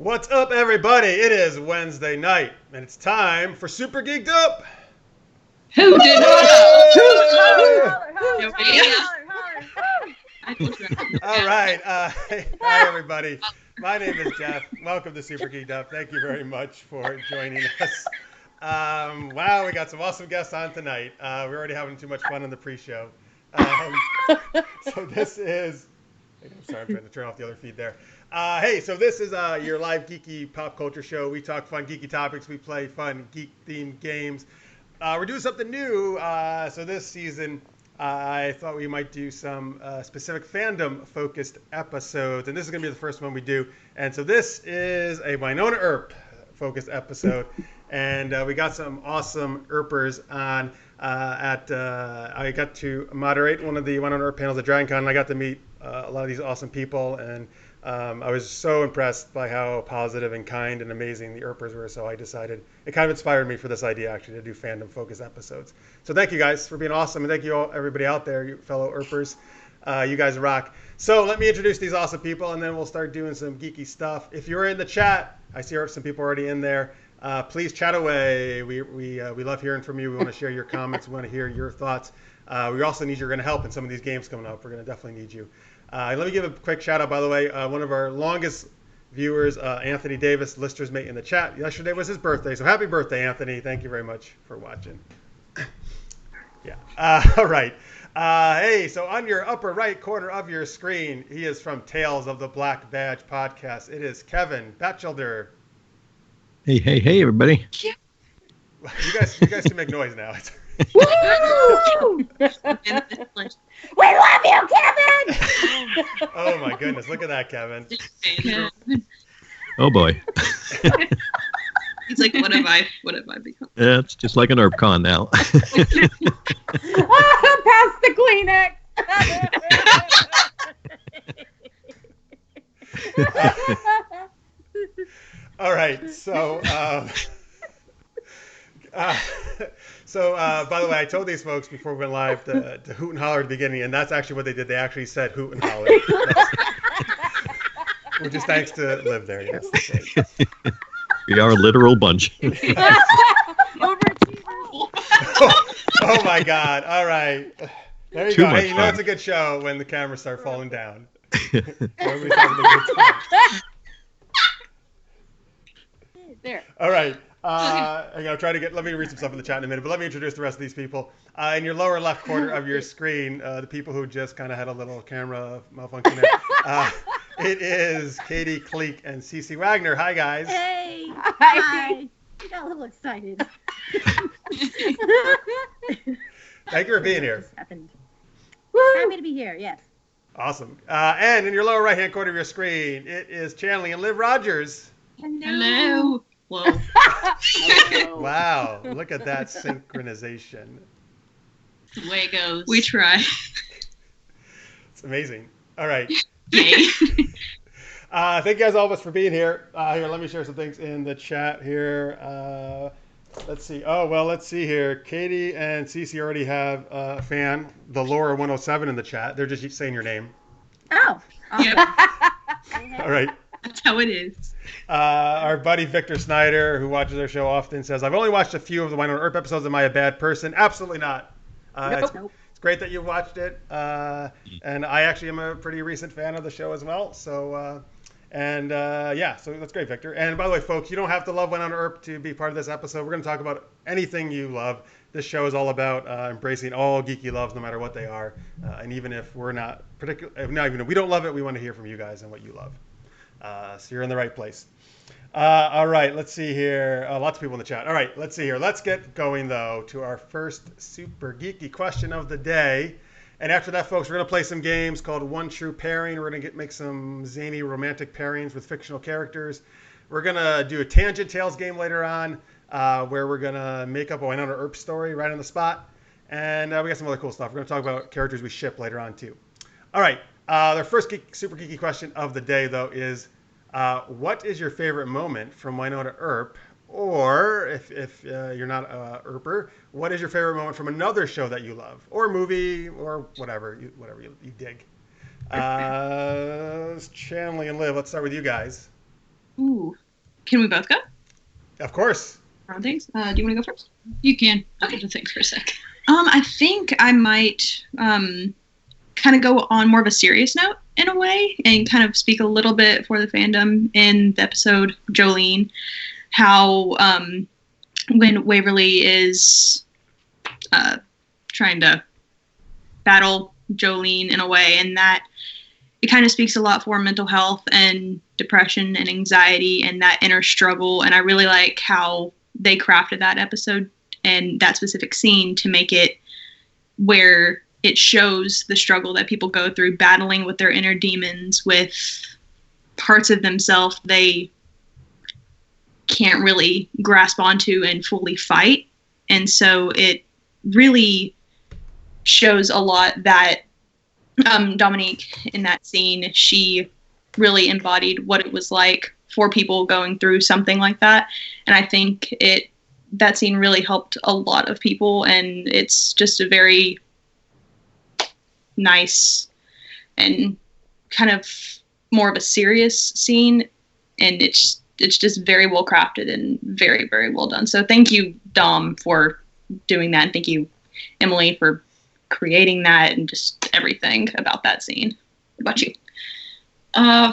What's up, everybody? It is Wednesday night, and it's time for Super Geeked Up. Who did All right. Hi, everybody. My name is Jeff. Welcome to Super Geeked Up. Thank you very much for joining us. Wow, we got some awesome guests on tonight. We're already having too much fun in the pre-show. So this is... I'm sorry, I'm trying to turn off the other feed there. Hey, so this is your live geeky pop culture show. We talk fun geeky topics. We play fun geek-themed games. We're doing something new. So this season, I thought we might do some specific fandom-focused episodes. And this is going to be the first one we do. And so this is a Wynonna Earp focused episode. And we got some awesome Earpers on. I got to moderate one of the Wynonna Earp panels at DragonCon, and I got to meet a lot of these awesome people, and I was so impressed by how positive and kind and amazing the Earpers were, so I decided, it kind of inspired me for this idea, actually, to do fandom-focused episodes. So thank you guys for being awesome, and thank you all, everybody out there, you fellow Earpers. You guys rock. So let me introduce these awesome people, and then we'll start doing some geeky stuff. If you're in the chat, I see some people already in there. Please chat away. We love hearing from you. We want to share your comments. We want to hear your thoughts. We also need your help in some of these games coming up. We're going to definitely need you. Let me give a quick shout out, by the way. One of our longest viewers, Anthony Davis, Lister's mate in the chat. Yesterday was his birthday, so happy birthday, Anthony. Thank you very much for watching. Yeah. All right. Hey, so on your upper right corner of your screen, he is from Tales of the Black Badge podcast. It is Kevin Bachelder. Hey, everybody. You guys can make noise now. Woo! We love you, Kevin! Oh my goodness, look at that, Kevin. Oh boy. He's like, what have I become? Yeah, it's just like an ErpCon now. Pass the Kleenex. All right, so by the way, I told these folks before we went live to hoot and holler at the beginning, and that's actually what they did. They actually said hoot and holler. Which is thanks to Liv there, yes. We are a literal bunch. Oh my God. All right. There you go. Hey, you know it's a good show when the cameras start falling down. Everybody's having a good time. There. All right. I'm gonna try to let me read some stuff in the chat in a minute, but let me introduce the rest of these people. In your lower left corner of your screen, the people who just kind of had a little camera malfunction there. It is Katie, Cleek, and Cece Wagner. Hi, guys. Hey. Hi. You got a little excited. Thank you for being here. Happened. Woo! Happy to be here, yes. Awesome. And in your lower right-hand corner of your screen, it is Chanley and Liv Rogers. Hello. Whoa. Wow. Look at that synchronization. The way it goes. We try. It's amazing. All right. Yay. Thank you guys all of us for being here. Here, let me share some things in the chat here. Let's see. Oh, well, let's see here. Katie and Cece already have a fan, the Laura 107 in the chat. They're just saying your name. Oh. Yep. All right. That's how it is. Our buddy Victor Snyder, who watches our show often, says, I've only watched a few of the Wynonna Earp episodes. Am I a bad person? Absolutely not. Nope. It's great that you watched it. And I actually am a pretty recent fan of the show as well. So, yeah, so that's great, Victor. And by the way, folks, you don't have to love Wynonna Earp to be part of this episode. We're going to talk about anything you love. This show is all about embracing all geeky loves, no matter what they are. And even if we're not even if we don't love it, we want to hear from you guys and what you love. So you're in the right place. All right, let's see here. Lots of people in the chat. All right, let's see here. Let's get going, though, to our first super geeky question of the day. And after that, folks, we're going to play some games called One True Pairing. We're going to make some zany romantic pairings with fictional characters. We're going to do a Tangent Tales game later on where we're going to make up a Wynonna Earp story right on the spot. And we got some other cool stuff. We're going to talk about characters we ship later on, too. All right. Their first super geeky question of the day, though, is what is your favorite moment from Wynonna Earp? Or if you're not a Earper, what is your favorite moment from another show that you love, or movie, or whatever you dig? Chanley and Liv, let's start with you guys. Ooh. Can we both go? Of course. Things. Do you want to go first? You can. Okay. I'll think for a sec. I think I might kind of go on more of a serious note in a way and kind of speak a little bit for the fandom in the episode Jolene, how when Waverly is trying to battle Jolene in a way, and that it kind of speaks a lot for mental health and depression and anxiety and that inner struggle. And I really like how they crafted that episode and that specific scene to make it where it shows the struggle that people go through battling with their inner demons, with parts of themselves they can't really grasp onto and fully fight. And so it really shows a lot that Dominique in that scene, she really embodied what it was like for people going through something like that. And I think that scene really helped a lot of people, and it's just a very nice and kind of more of a serious scene, and it's just very well crafted and very, very well done. So thank you, Dom, for doing that, and thank you, Emily, for creating that and just everything about that scene. What about you?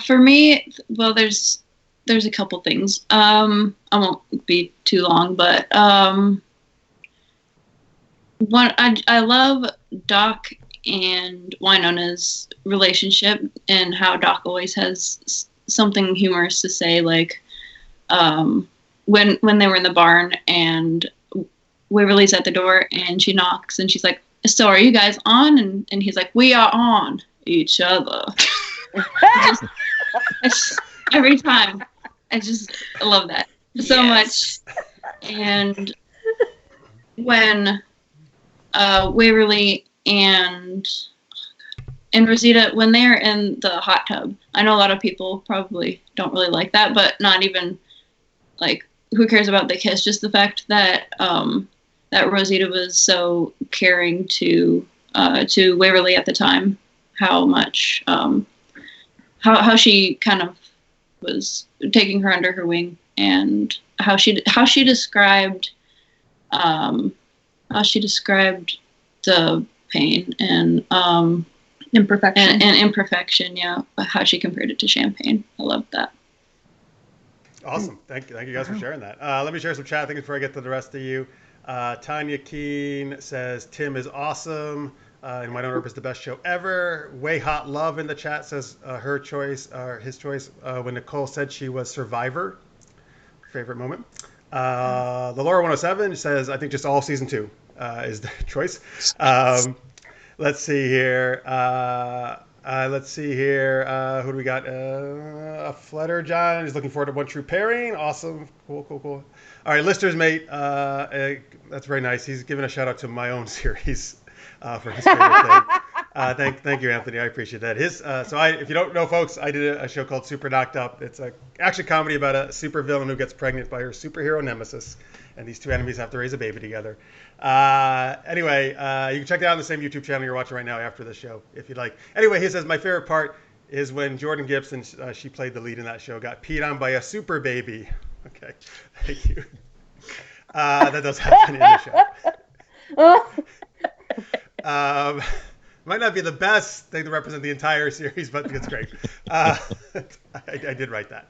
For me, well, there's a couple things. I won't be too long, but I love Doc and Wynonna's relationship, and how Doc always has something humorous to say, like when they were in the barn and Waverly's at the door and she knocks and she's like, "So are you guys on?" And he's like, "We are on each other." Every time. I love that so much. And when Waverly and Rosita, when they're in the hot tub, I know a lot of people probably don't really like that, but not even, like, who cares about the kiss? Just the fact that that Rosita was so caring to Waverly at the time, how much how she kind of was taking her under her wing, and how she described the pain and Imperfection. and imperfection, yeah, how she compared it to champagne. I loved that. Awesome. Thank you guys for sharing that. Let me share some chat things before I get to the rest of you. Tanya Keen says Tim is awesome, and Wynonna Earp is the best show ever. Way Hot Love in the chat says her choice, or his choice, when Nicole said she was Survivor. Favorite moment. The Laura 107 says, I think just all season 2 is the choice. Let's see here. Who do we got? A Flutter John is looking forward to One True Pairing. Awesome. Cool. All right, Lister's Mate. That's very nice. He's giving a shout out to my own series for his favorite thing. Thank you, Anthony. I appreciate that. If you don't know, folks, I did a show called Super Geeked Up. It's an action comedy about a super villain who gets pregnant by her superhero nemesis, and these two enemies have to raise a baby together. Anyway, you can check that out on the same YouTube channel you're watching right now after the show, if you'd like. Anyway, he says, my favorite part is when Jordan Gibson, she played the lead in that show, got peed on by a super baby. Okay, thank you. That does happen in the show. Might not be the best thing to represent the entire series, but it's great. I did write that.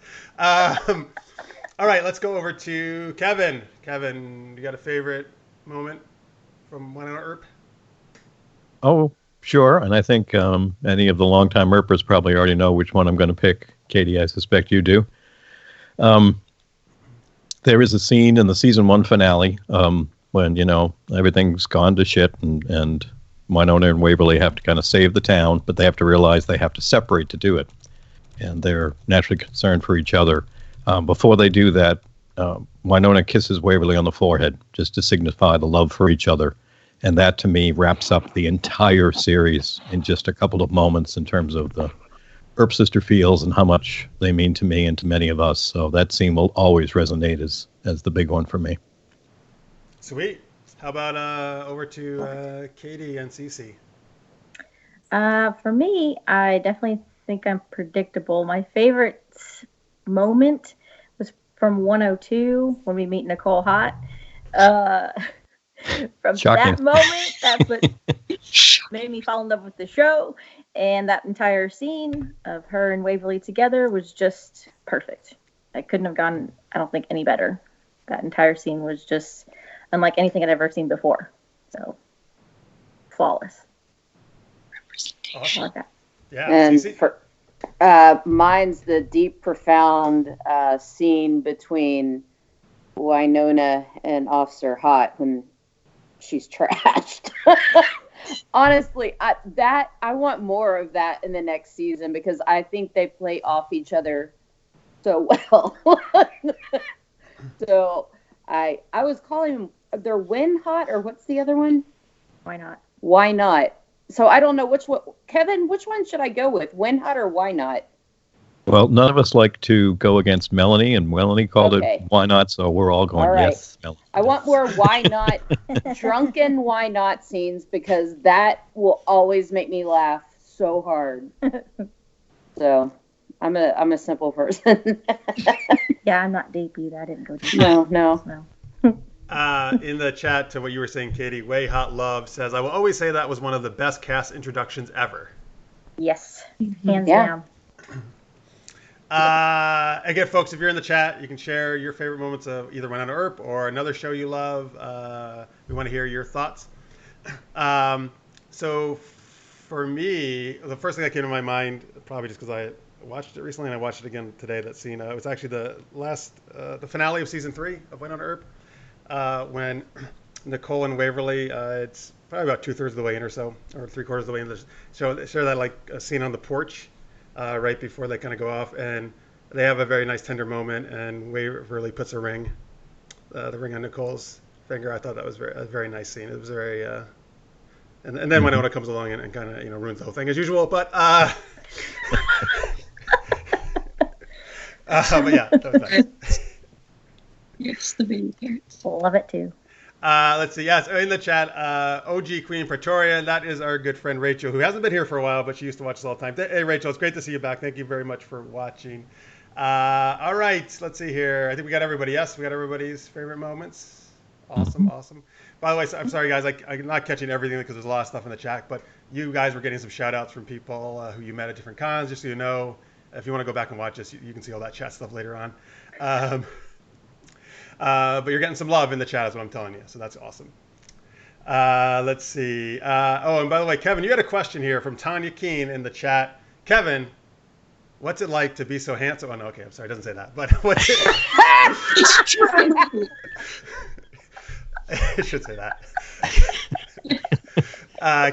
All right, let's go over to Kevin. Kevin, you got a favorite moment from Wynonna Earp? Oh, sure. And I think any of the longtime Earpers probably already know which one I'm going to pick. Katie, I suspect you do. There is a scene in the season 1 finale when, everything's gone to shit and Wynonna and Waverly have to kind of save the town, but they have to realize they have to separate to do it. And they're naturally concerned for each other. Before they do that, Wynonna kisses Waverly on the forehead just to signify the love for each other. And that, to me, wraps up the entire series in just a couple of moments in terms of the Earp sister feels and how much they mean to me and to many of us. So that scene will always resonate as the big one for me. Sweet. How about over to Katie and Cece? For me, I definitely think I'm predictable. My favorite moment was from 102 when we meet Nicole Hott. From Shocking. that moment, that's what made me fall in love with the show. And that entire scene of her and Waverly together was just perfect. I couldn't have gone, I don't think, any better. That entire scene was just unlike anything I'd ever seen before. So, flawless. Awesome. I like that. Yeah. And Cece? for mine's the deep, profound scene between Wynonna and Officer Hott when she's trashed. Honestly, I want more of that in the next season because I think they play off each other so well. So I was calling they're Win Hot or what's the other one? Why not? Why not? So I don't know which one. Kevin, which one should I go with? Win Hot or Why Not? Well, none of us like to go against Melanie, and Melanie called Okay. it Why Not, so we're all going, All right. yes, Melanie. I want more Why Not, drunken Why Not scenes because that will always make me laugh so hard. So I'm a simple person. Yeah, I'm not deep either. I didn't go deep. No. In the chat to what you were saying, Katie, Way Hot Love says, I will always say that was one of the best cast introductions ever. Yes, hands Yeah. down. Again, folks, if you're in the chat, you can share your favorite moments of either Wynonna Earp or another show you love. We want to hear your thoughts. So for me, the first thing that came to my mind, probably just because I watched it recently and I watched it again today, that scene, it was actually the finale of season 3 of Wynonna Earp, when Nicole and Waverly, it's probably about 2/3 of the way in or so, or 3/4 of the way in the show. They share that like a scene on the porch right before they kind of go off, and they have a very nice tender moment, and Waverly puts the ring on Nicole's finger. I thought that was a very nice scene. It was very, and then Wynonna comes along and kind of ruins the whole thing as usual. But but yeah, that was nice. Yes, the baby parents. Love it too. Let's see. Yes, in the chat, OG Queen Pretoria, and that is our good friend Rachel, who hasn't been here for a while, but she used to watch us all the time. Hey, Rachel, it's great to see you back. Thank you very much for watching. All right, let's see here. I think we got everybody. Yes, we got everybody's favorite moments. Awesome. By the way, I'm sorry, guys. I'm not catching everything because there's a lot of stuff in the chat, but you guys were getting some shout-outs from people who you met at different cons, just so you know. If you want to go back and watch this, you can see all that chat stuff later on. But you're getting some love in the chat is what I'm telling you, so that's awesome. Let's see. And by the way, Kevin, you had a question here from Tanya Keen in the chat. Kevin, what's it like to be so handsome? Oh, no, okay, I'm sorry, it doesn't say that. But what's it? It should say that.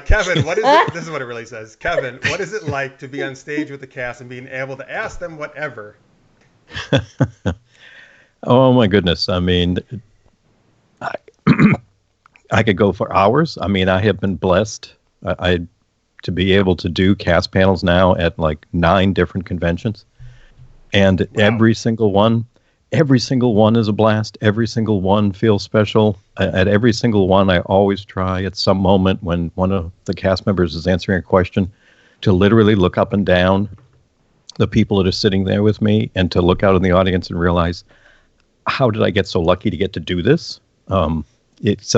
Kevin, what is it? This is what it really says. Kevin, what is it like to be on stage with the cast and being able to ask them whatever? Oh my goodness! I mean, I could go for hours. I mean, I have been blessed to be able to do cast panels now at like 9 different conventions, and wow. Every single one is a blast. Every single one feels special. At every single one, I always try at some moment when one of the cast members is answering a question to literally look up and down the people that are sitting there with me and to look out in the audience and realize, how did I get so lucky to get to do this? It's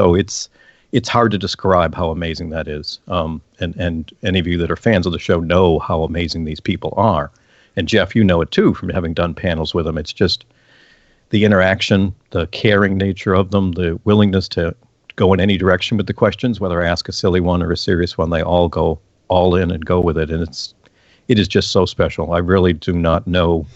hard to describe how amazing that is. And any of you that are fans of the show know how amazing these people are. And Jeff, you know it too from having done panels with them. It's just the interaction, the caring nature of them, the willingness to go in any direction with the questions, whether I ask a silly one or a serious one, they all go all in and go with it. And it is just so special. I really do not know,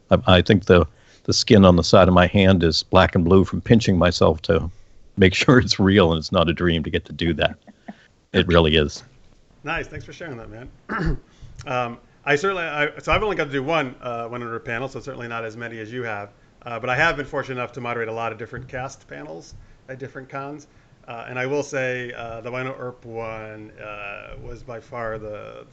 I think the skin on the side of my hand is black and blue from pinching myself to make sure it's real and it's not a dream to get to do that. It really is. Nice. Thanks for sharing that, man. So I've only got to do one Wynonna Earp panel, so certainly not as many as you have. But I have been fortunate enough to moderate a lot of different cast panels at different cons. And I will say the Wynonna Earp one was by far the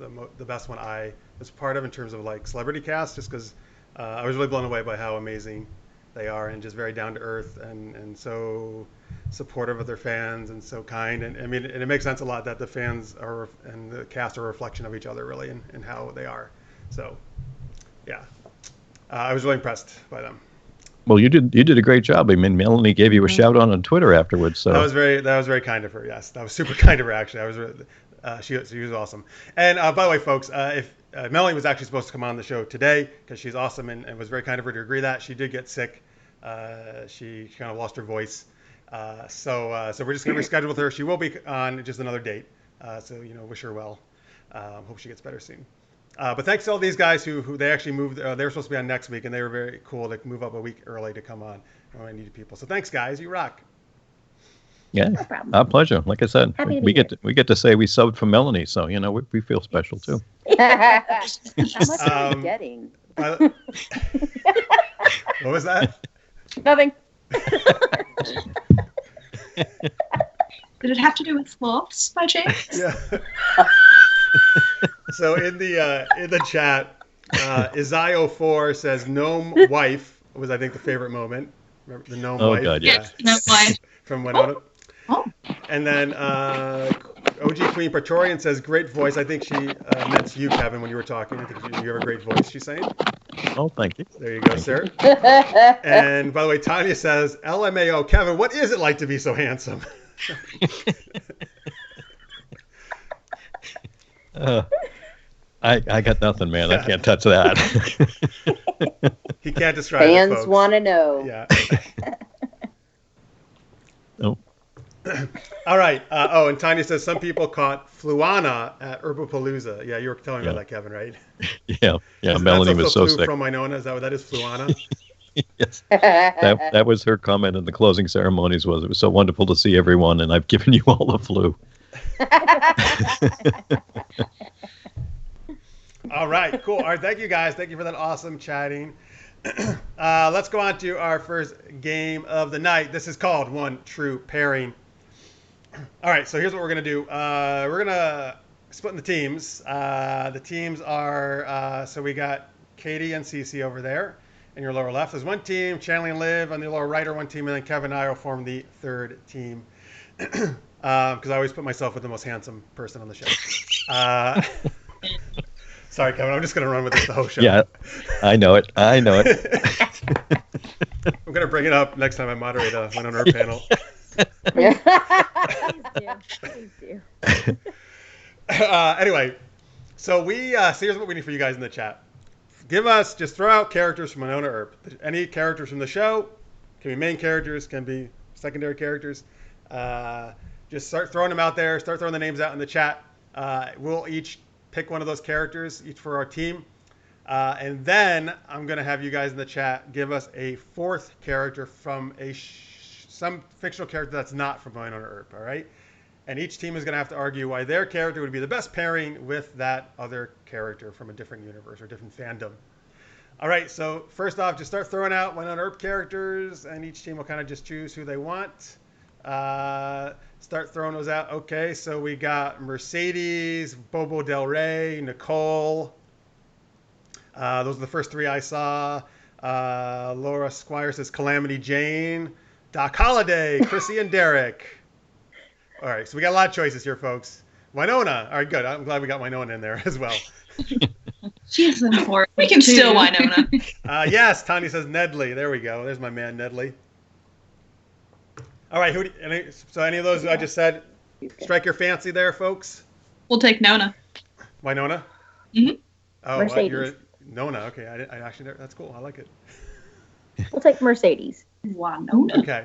best one I was part of in terms of like celebrity cast, just because I was really blown away by how amazing they are and just very down to earth and so supportive of their fans and so kind. And I mean, it makes sense a lot that the fans are and the cast are a reflection of each other really and how they are. So yeah, I was really impressed by them. Well, you did a great job. I mean, Melanie gave you a shout out on Twitter afterwards. So that was very kind of her. Yes, that was super kind of her. Actually, she was awesome. And by the way, folks, if Melanie was actually supposed to come on the show today because she's awesome and was very kind of her to agree that she did get sick. She kind of lost her voice. So we're just going to reschedule with her. She will be on just another date. So wish her well. Hope she gets better soon. But thanks to all these guys who they actually moved. They were supposed to be on next week, and they were very cool to move up a week early to come on. I needed people. So thanks, guys. You rock. Yeah, No problem. our pleasure. Like I said, Happy to we be get to say we subbed for Melanie, so we feel special too. How much are you getting? What was that? Nothing. Did it have to do with sloths by chance? Yeah. So in the chat, Izio4 says gnome wife was I think the favorite moment. Remember the gnome wife? Oh God, yeah. No, why? From Wynonna. Oh. And then OG Queen Praetorian says great voice. I think she meant you, Kevin, when you were talking. I think you have a great voice. She's saying. Oh, thank you. There you go, sir. And by the way, Tanya says LMAO, Kevin, what is it like to be so handsome? I got nothing, man. I can't touch that. He can't describe it, Fans folks. want to know. Yeah. Oh. All right. And Tanya says some people caught Fluana at Herbapalooza. Yeah, you were telling me about that, Kevin, right? Yeah. Melanie was so sick. From Wynonna, is that what that is, Fluana? Yes. That was her comment in the closing ceremonies. It was so wonderful to see everyone, and I've given you all the flu. All right, cool. All right, thank you guys. Thank you for that awesome chatting. Let's go on to our first game of the night. This is called One True Pairing. All right, so here's what we're going to do. We're going to split in the teams. The teams are, so we got Katie and Cece over there in your lower left. There's one team, Chanley and Liv on the lower right are one team, and then Kevin and I will form the third team. Because I always put myself with the most handsome person on the show. Sorry, Kevin. I'm just going to run with this the whole show. Yeah, I know it. I'm going to bring it up next time I moderate a Wynonna Earp panel. Please do. Anyway, so here's what we need for you guys in the chat. Just throw out characters from Wynonna Earp. Any characters from the show. Can be main characters, can be secondary characters. Just start throwing them out there. Start throwing the names out in the chat. We'll each pick one of those characters, each for our team. And then I'm going to have you guys in the chat give us a fourth character from some fictional character that's not from Wynonna Earp, all right? And each team is going to have to argue why their character would be the best pairing with that other character from a different universe or different fandom. All right, so first off, just start throwing out Wynonna Earp characters, and each team will kind of just choose who they want. Start throwing those out. Okay, so we got Mercedes, Bobo Del Rey, Nicole. Those are the first three I saw. Laura Squire says Calamity Jane, Doc Holliday, Chrissy, and Derek. All right, so we got a lot of choices here, folks. Wynonna. All right, good. I'm glad we got Wynonna in there as well. She's important. We can still Wynonna. Yes, Tanya says Nedley. There we go. There's my man, Nedley. All right, so any of those I just said, strike your fancy there, folks? We'll take Nona. Wynonna? Mm-hmm. Oh, Mercedes. You're Nona. Okay, I actually, that's cool. I like it. We'll take Mercedes. Wynonna. Okay.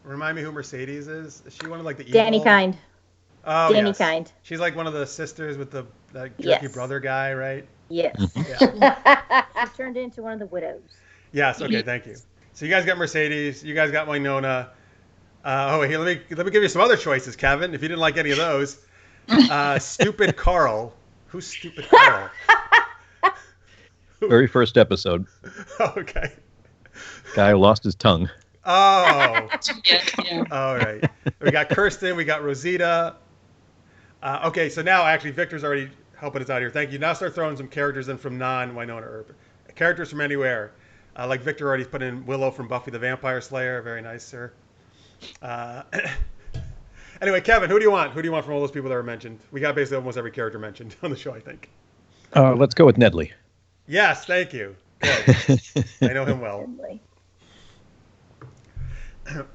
Remind me who Mercedes is. Is she one of like the evil? Danny Kind. Oh, Danny yes. Kind. She's like one of the sisters with that jerky Yes. brother guy, right? Yes. Yeah. She turned into one of the widows. Yes. Okay. Thank you. So you guys got Mercedes. You guys got Wynonna. Wait, here, let me give you some other choices, Kevin. If you didn't like any of those, Stupid Carl. Who's Stupid Carl? Very first episode. Okay. Guy who lost his tongue. Oh. Yeah. All right. We got Kirsten. We got Rosita. Okay, so now actually Victor's already helping us out here. Thank you. Now start throwing some characters in from non-Wynonna Earp. Characters from anywhere. Like Victor already put in Willow from Buffy the Vampire Slayer. Very nice, sir. Anyway, Kevin, who do you want? Who do you want from all those people that were mentioned? We got basically almost every character mentioned on the show, I think. Let's go with Nedley. Yes, thank you. Good. I know him well. Definitely.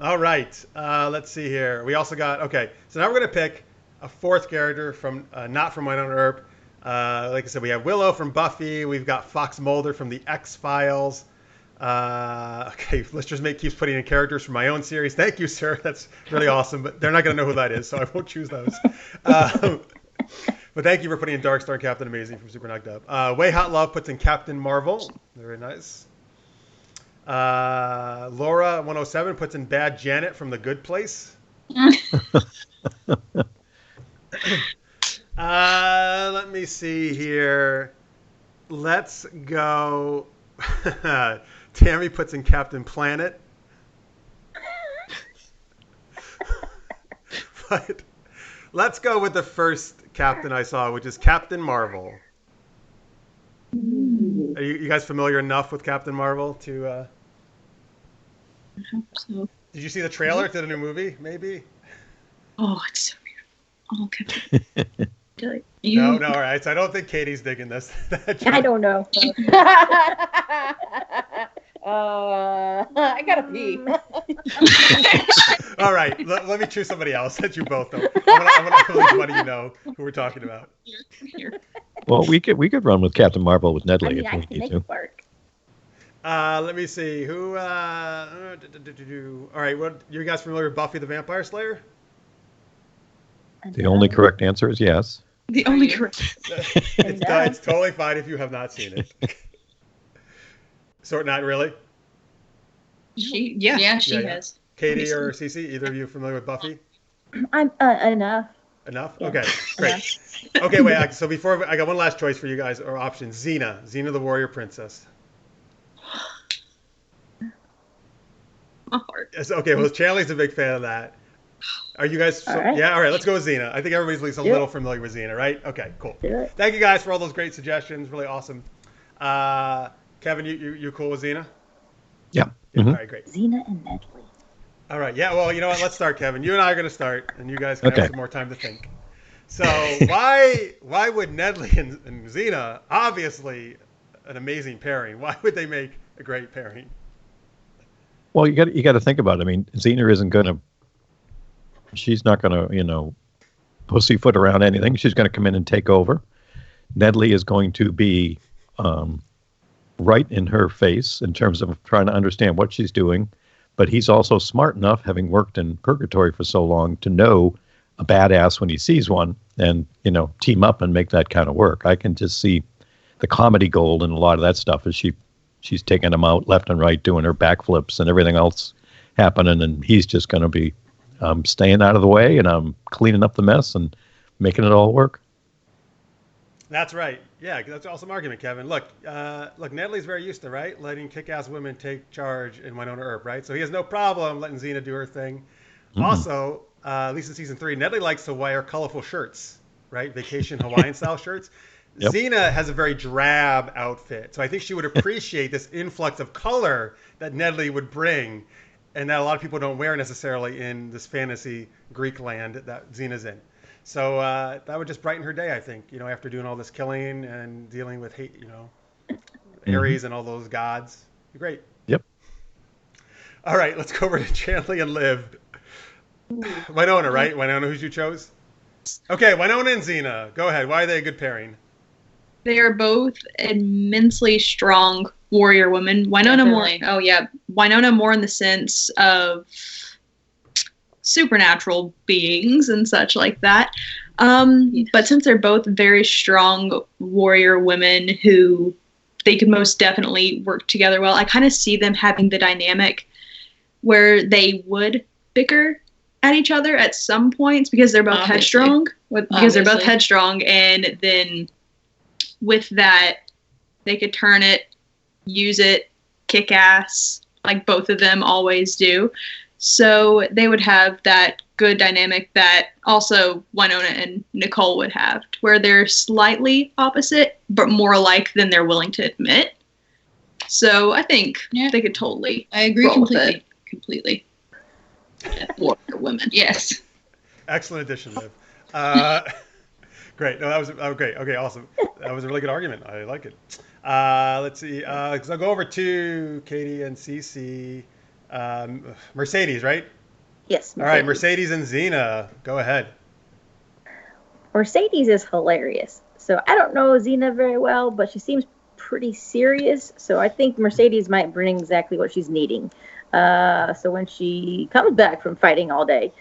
All right. Let's see here. We also got, okay, so now we're going to pick a fourth character from, not from Wynonna Earp. Like I said, we have Willow from Buffy. We've got Fox Mulder from the X-Files. Okay, Lister's Mate keeps putting in characters from my own series. Thank you, sir. That's really awesome, but they're not going to know who that is, so I won't choose those. But thank you for putting in Darkstar and Captain Amazing from Super Geeked Up. Way Hot Love puts in Captain Marvel. Very nice. Laura 107 puts in Bad Janet from The Good Place. Let me see here. Let's go. Tammy puts in Captain Planet. But let's go with the first Captain I saw, which is Captain Marvel. Are you guys familiar enough with Captain Marvel to... I hope so. Did you see the trailer to the new movie, maybe? Oh, it's so beautiful. Oh, okay. No, all right. So I don't think Katie's digging this. I don't know. I gotta pee. All right, let me choose somebody else that you both know. I want to at least one of you know who we're talking about. Well, we could run with Captain Marvel with Nedley I mean, if I we can need make to. it work. Let me see who. All right, what you guys familiar with Buffy the Vampire Slayer? The only correct answer is yes. The only correct. It's totally fine if you have not seen it. So not really. She Yeah. has. Katie or Cece, either of you familiar with Buffy? I'm enough. Enough? Yeah. Okay, great. Okay, wait. So before I got one last choice for you guys, or option: Xena the Warrior Princess. My heart. Yes, okay, well, Chanley's a big fan of that. Are you guys? All right. Yeah, all right. Let's go with Xena. I think everybody's at least a little familiar with Xena, right? Okay, cool. Do it. Thank you guys for all those great suggestions. Really awesome. Kevin, you cool with Xena? Yeah. Yeah. Mhm. All right, great. Xena and Nedley. All right. Yeah. Well, you know what? Let's start, Kevin. You and I are going to start, and you guys can Okay. have some more time to think. So why would Nedley and Xena, obviously an amazing pairing? Why would they make a great pairing? Well, you got to think about it. I mean, Xena isn't going to. She's not going to, pussyfoot around anything. She's going to come in and take over. Nedley is going to be right in her face in terms of trying to understand what she's doing. But he's also smart enough, having worked in purgatory for so long, to know a badass when he sees one and, team up and make that kind of work. I can just see the comedy gold in a lot of that stuff as she's taking him out left and right, doing her backflips and everything else happening. And he's just going to be staying out of the way, and I'm cleaning up the mess and making it all work. That's right. Yeah, that's an awesome argument, Kevin. Look, Nedley's very used to, right, letting kick-ass women take charge in Wynonna Earp, right? So he has no problem letting Xena do her thing. Mm-hmm. Also, at least in season 3, Nedley likes to wear colorful shirts, right? Vacation Hawaiian-style shirts. Yep. Xena has a very drab outfit, so I think she would appreciate this influx of color that Nedley would bring, and that a lot of people don't wear necessarily in this fantasy Greek land that Xena's in. So that would just brighten her day, I think, after doing all this killing and dealing with hate, Ares and all those gods. Great. Yep. All right, let's go over to Chanley and Liv. Wynonna, right? Wynonna, who you chose? Okay, Wynonna and Xena. Go ahead. Why are they a good pairing? They are both immensely strong warrior women. Wynonna more. Oh yeah, Wynonna more in the sense of supernatural beings and such like that. Yes. But since they're both very strong warrior women who they could most definitely work together well, I kind of see them having the dynamic where they would bicker at each other at some points because they're both headstrong. They're both headstrong, and then with that, they could turn it, use it, kick ass, like both of them always do. So they would have that good dynamic that also Wynonna and Nicole would have, where they're slightly opposite, but more alike than they're willing to admit. So I think they could totally. I agree completely. Warrior women. Yes. Excellent addition, Liv. Great. No, that was great. Okay, awesome. That was a really good argument. I like it. Let's see. So I'll go over to Katie and Cece. Mercedes, right? Yes. All right, Mercedes and Xena. Go ahead. Mercedes is hilarious. So I don't know Xena very well, but she seems pretty serious. So I think Mercedes might bring exactly what she's needing. So when she comes back from fighting all day,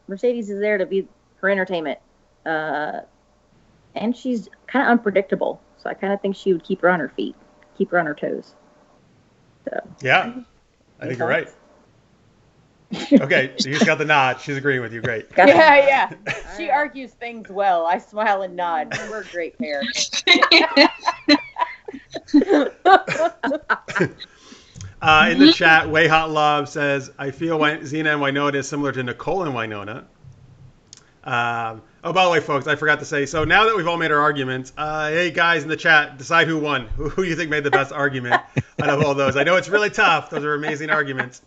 Mercedes is there to be her entertainment. And she's kind of unpredictable. So I kind of think she would keep her on her feet, keep her on her toes. So yeah, I think you're right. Okay, you just got the nod. She's agreeing with you. Great. Yeah. She argues things well. I smile and nod. We're a great pair. In the chat, Way Hot Love says, I feel Xena and Wynonna is similar to Nicole and Wynonna. Oh, by the way, folks, I forgot to say, so now that we've all made our arguments, hey, guys in the chat, decide who won. Who you think made the best argument out of all those? I know it's really tough. Those are amazing arguments.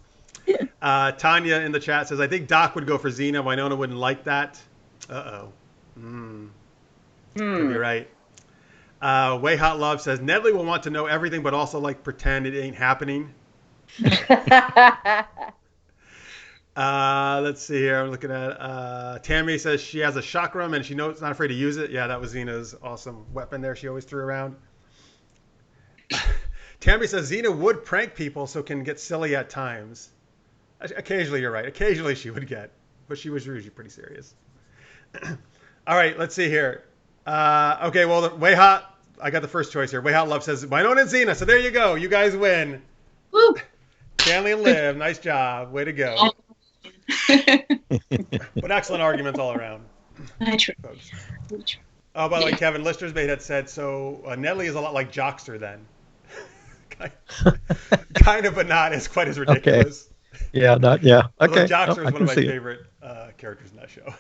Tanya in the chat says, I think Doc would go for Xena. Wynonna wouldn't like that. Uh-oh. Could be right. Way Hot Love says, Nedley will want to know everything, but also like pretend it ain't happening. Let's see here. I'm looking at Tammy says she has a chakram and she knows not afraid to use it. Yeah, that was Xena's awesome weapon there. She always threw around. Tammy says Xena would prank people, so can get silly at times. Occasionally, you're right. Occasionally she would get, but she was usually pretty serious. All right, let's see here. Okay, well, Way Hot, I got the first choice here. Way Hot Love says Wynonna and Xena. So there you go. You guys win. Woo! Chanley and Liv, nice job. Way to go. But excellent arguments all around. I try. Folks. Oh, by the way, Kevin, listeners may have said, so Nedley is a lot like Jockster then. Kind of, but not as quite as ridiculous. Okay. Yeah, Okay. Jockster is one of my favorite characters in that show.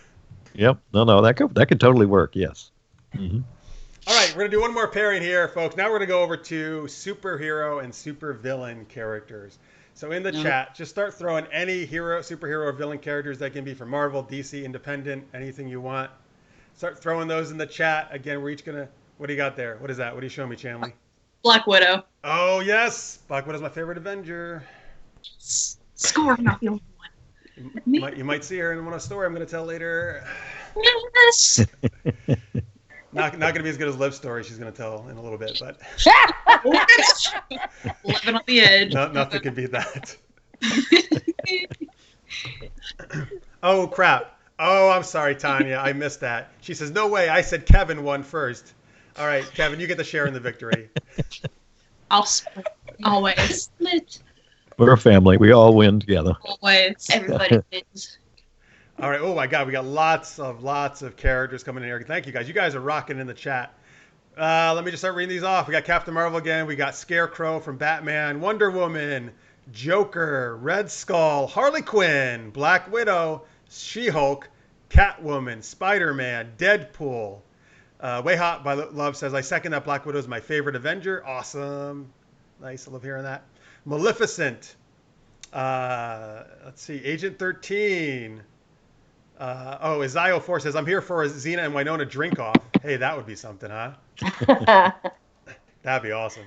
Yep. No, that could totally work. Yes. Mm-hmm. All right, we're going to do one more pairing here, folks. Now we're going to go over to superhero and supervillain characters. So in the chat, just start throwing any hero, superhero, or villain characters that can be from Marvel, DC, Independent, anything you want. Start throwing those in the chat. Again, we're each going to... What do you got there? What is that? What are you showing me, Chanley? Black Widow. Oh, yes. Black Widow's my favorite Avenger. Score, not the only one. You might see her in one story I'm going to tell later. Yes. Not going to be as good as Liv's story she's going to tell in a little bit, but living on the edge. Nothing can beat that. Oh, crap. Oh, I'm sorry, Tanya. I missed that. She says, no way. I said Kevin won first. All right, Kevin, you get to share in the victory. I'll split. Always. Split. We're a family. We all win together. Always. Everybody wins. All right. Oh, my God. We got lots of characters coming in here. Thank you, guys. You guys are rocking in the chat. Let me just start reading these off. We got Captain Marvel again. We got Scarecrow from Batman, Wonder Woman, Joker, Red Skull, Harley Quinn, Black Widow, She-Hulk, Catwoman, Spider-Man, Deadpool. Way Hot by Love says, I second that Black Widow is my favorite Avenger. Awesome. Nice. I love hearing that. Maleficent. Let's see. Agent 13. Isaiah 4 says, I'm here for a Xena and Wynonna drink off. Hey, that would be something, huh? That'd be awesome.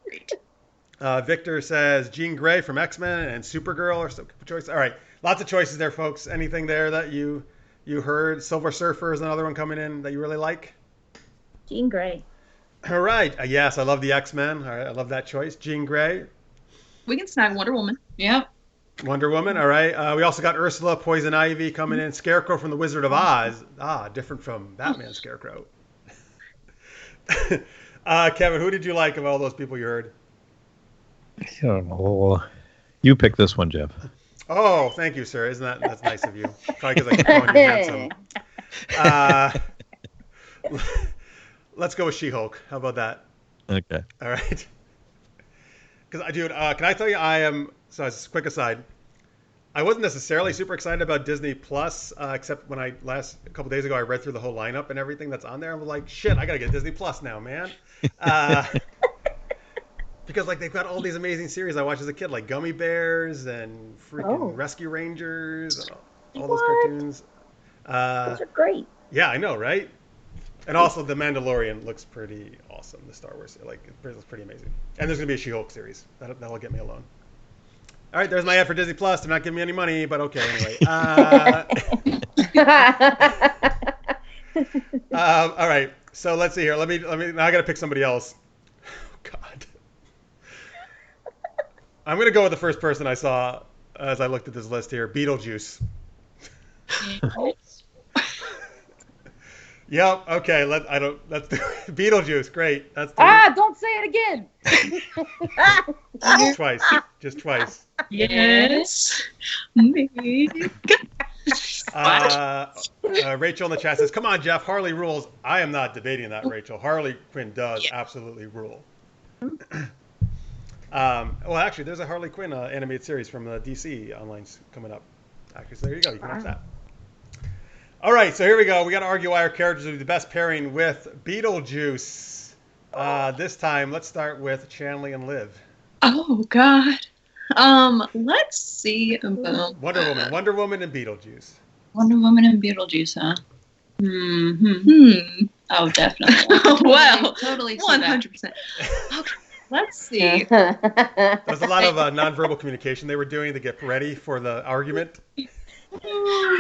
Great. Victor says, Jean Grey from X-Men and Supergirl are some choices. All right. Lots of choices there, folks. Anything there that you heard? Silver Surfer is another one coming in that you really like? Jean Grey. All right. Yes, I love the X-Men. All right. I love that choice. Jean Grey. We can snag Wonder Woman. Yep. Wonder Woman. All right. We also got Ursula, Poison Ivy coming in. Scarecrow from The Wizard of Oz. Different from Batman Scarecrow. Kevin, who did you like of all those people you heard? I don't know. You pick this one, Jeff. Oh, thank you, sir. That's nice of you? Probably because I keep calling you handsome. Let's go with She-Hulk. How about that? Okay. All right. Because, dude, can I tell you, so as a quick aside, I wasn't necessarily super excited about Disney Plus, except when a couple days ago, I read through the whole lineup and everything that's on there. I'm like, shit, I got to get Disney Plus now, man. Because, they've got all these amazing series I watched as a kid, like Gummy Bears and freaking Rescue Rangers and all those cartoons. Those are great. Yeah, I know, right? And also, The Mandalorian looks pretty awesome. The Star Wars, like, it looks pretty amazing. And there's gonna be a She-Hulk series. That'll get me alone. All right, there's my ad for Disney Plus. They're not giving me any money, but okay, anyway. All right, so let's see here. Let me. Now I gotta pick somebody else. Oh, God. I'm gonna go with the first person I saw as I looked at this list here. Beetlejuice. Yep. Okay. Let's do Beetlejuice. Great. Don't say it again. Twice. Just twice. Yes. Maybe. Rachel in the chat says, "Come on, Jeff. Harley rules." I am not debating that, Rachel. Harley Quinn does absolutely rule. Well, actually, there's a Harley Quinn animated series from DC online coming up. Actually, so there you go. You can watch that. All right, so here we go. We got to argue why our characters would be the best pairing with Beetlejuice. This time, let's start with Chanley and Liv. Oh God. Let's see. Wonder Woman, and Beetlejuice. Wonder Woman and Beetlejuice, huh? Oh, definitely. Well, totally 100%. Okay, let's see. There's a lot of nonverbal communication they were doing to get ready for the argument.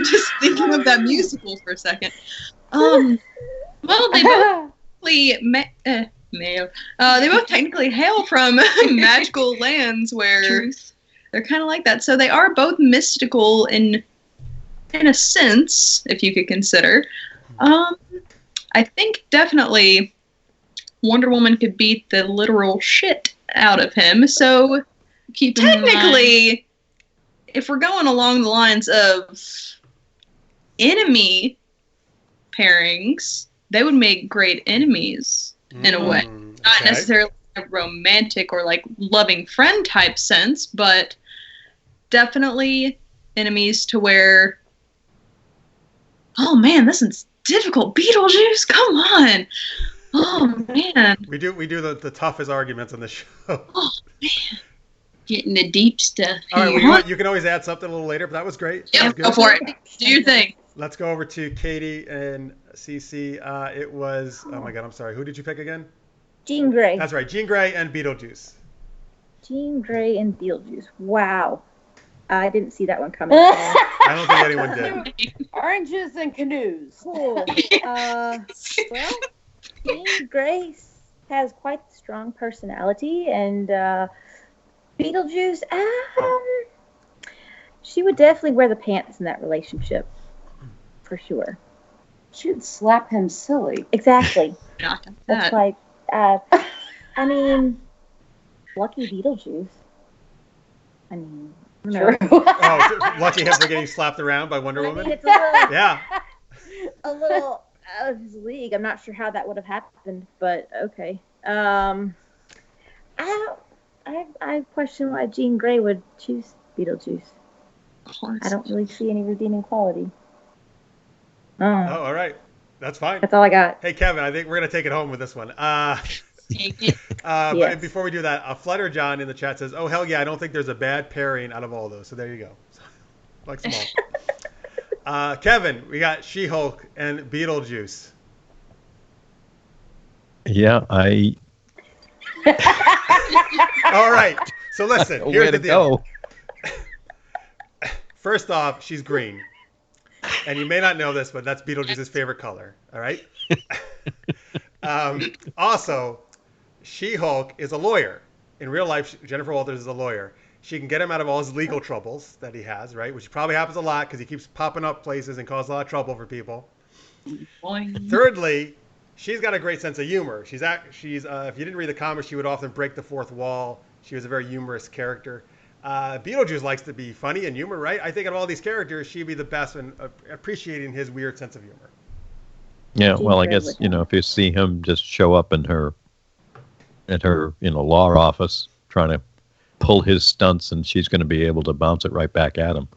Just thinking of that musical for a second. Well, they both they both technically hail from magical lands where they're kind of like that. So they are both mystical in a sense, if you could consider. I think definitely Wonder Woman could beat the literal shit out of him. So technically, if we're going along the lines of enemy pairings, they would make great enemies in a way. Not necessarily a romantic or like loving friend type sense, but definitely enemies to where, oh man, this is difficult. Beetlejuice, come on. Oh man. We do the toughest arguments on the show. Oh man. Getting the deep stuff. All right, well, you can always add something a little later, but that was great. Yep, go for it. Do your thing. Let's go over to Katie and Cece. It was, oh my God, I'm sorry. Who did you pick again? Jean Grey. That's right, Jean Grey and Beetlejuice. Jean Grey and Beetlejuice. Wow. I didn't see that one coming. I don't think anyone did. Oranges and canoes. Cool. Well, Jean Grey has quite a strong personality, and Beetlejuice, she would definitely wear the pants in that relationship, for sure. She would slap him silly. Exactly. Not That's that. like, I mean, lucky Beetlejuice. I mean, True. Oh, lucky him for getting slapped around by Wonder I Woman? mean, it's a little, Yeah. a little out of his league. I'm not sure how that would have happened, but okay. I question why Jean Grey would choose Beetlejuice. I don't really see any redeeming quality. Oh, all right. That's fine. That's all I got. Hey, Kevin, I think we're going to take it home with this one. Take it. But Yes. before we do that, Flutter John in the chat says, "Oh, hell yeah, I don't think there's a bad pairing out of all those." So there you go. Like them all. Kevin, we got She-Hulk and Beetlejuice. Yeah, All right. So listen, way here's to the deal. go. First off, she's green. And you may not know this, but that's Beetlejuice's favorite color. All right? Also, She-Hulk is a lawyer. In real life, Jennifer Walters is a lawyer. She can get him out of all his legal troubles that he has, right? Which probably happens a lot because he keeps popping up places and causing a lot of trouble for people. Boing. Thirdly, she's got a great sense of humor. She's if you didn't read the comics, she would often break the fourth wall. She was a very humorous character. Beetlejuice likes to be funny and humor, right? I think of all these characters, she'd be the best in appreciating his weird sense of humor. Yeah, well, I guess, if you see him just show up in her law office trying to pull his stunts, and she's going to be able to bounce it right back at him.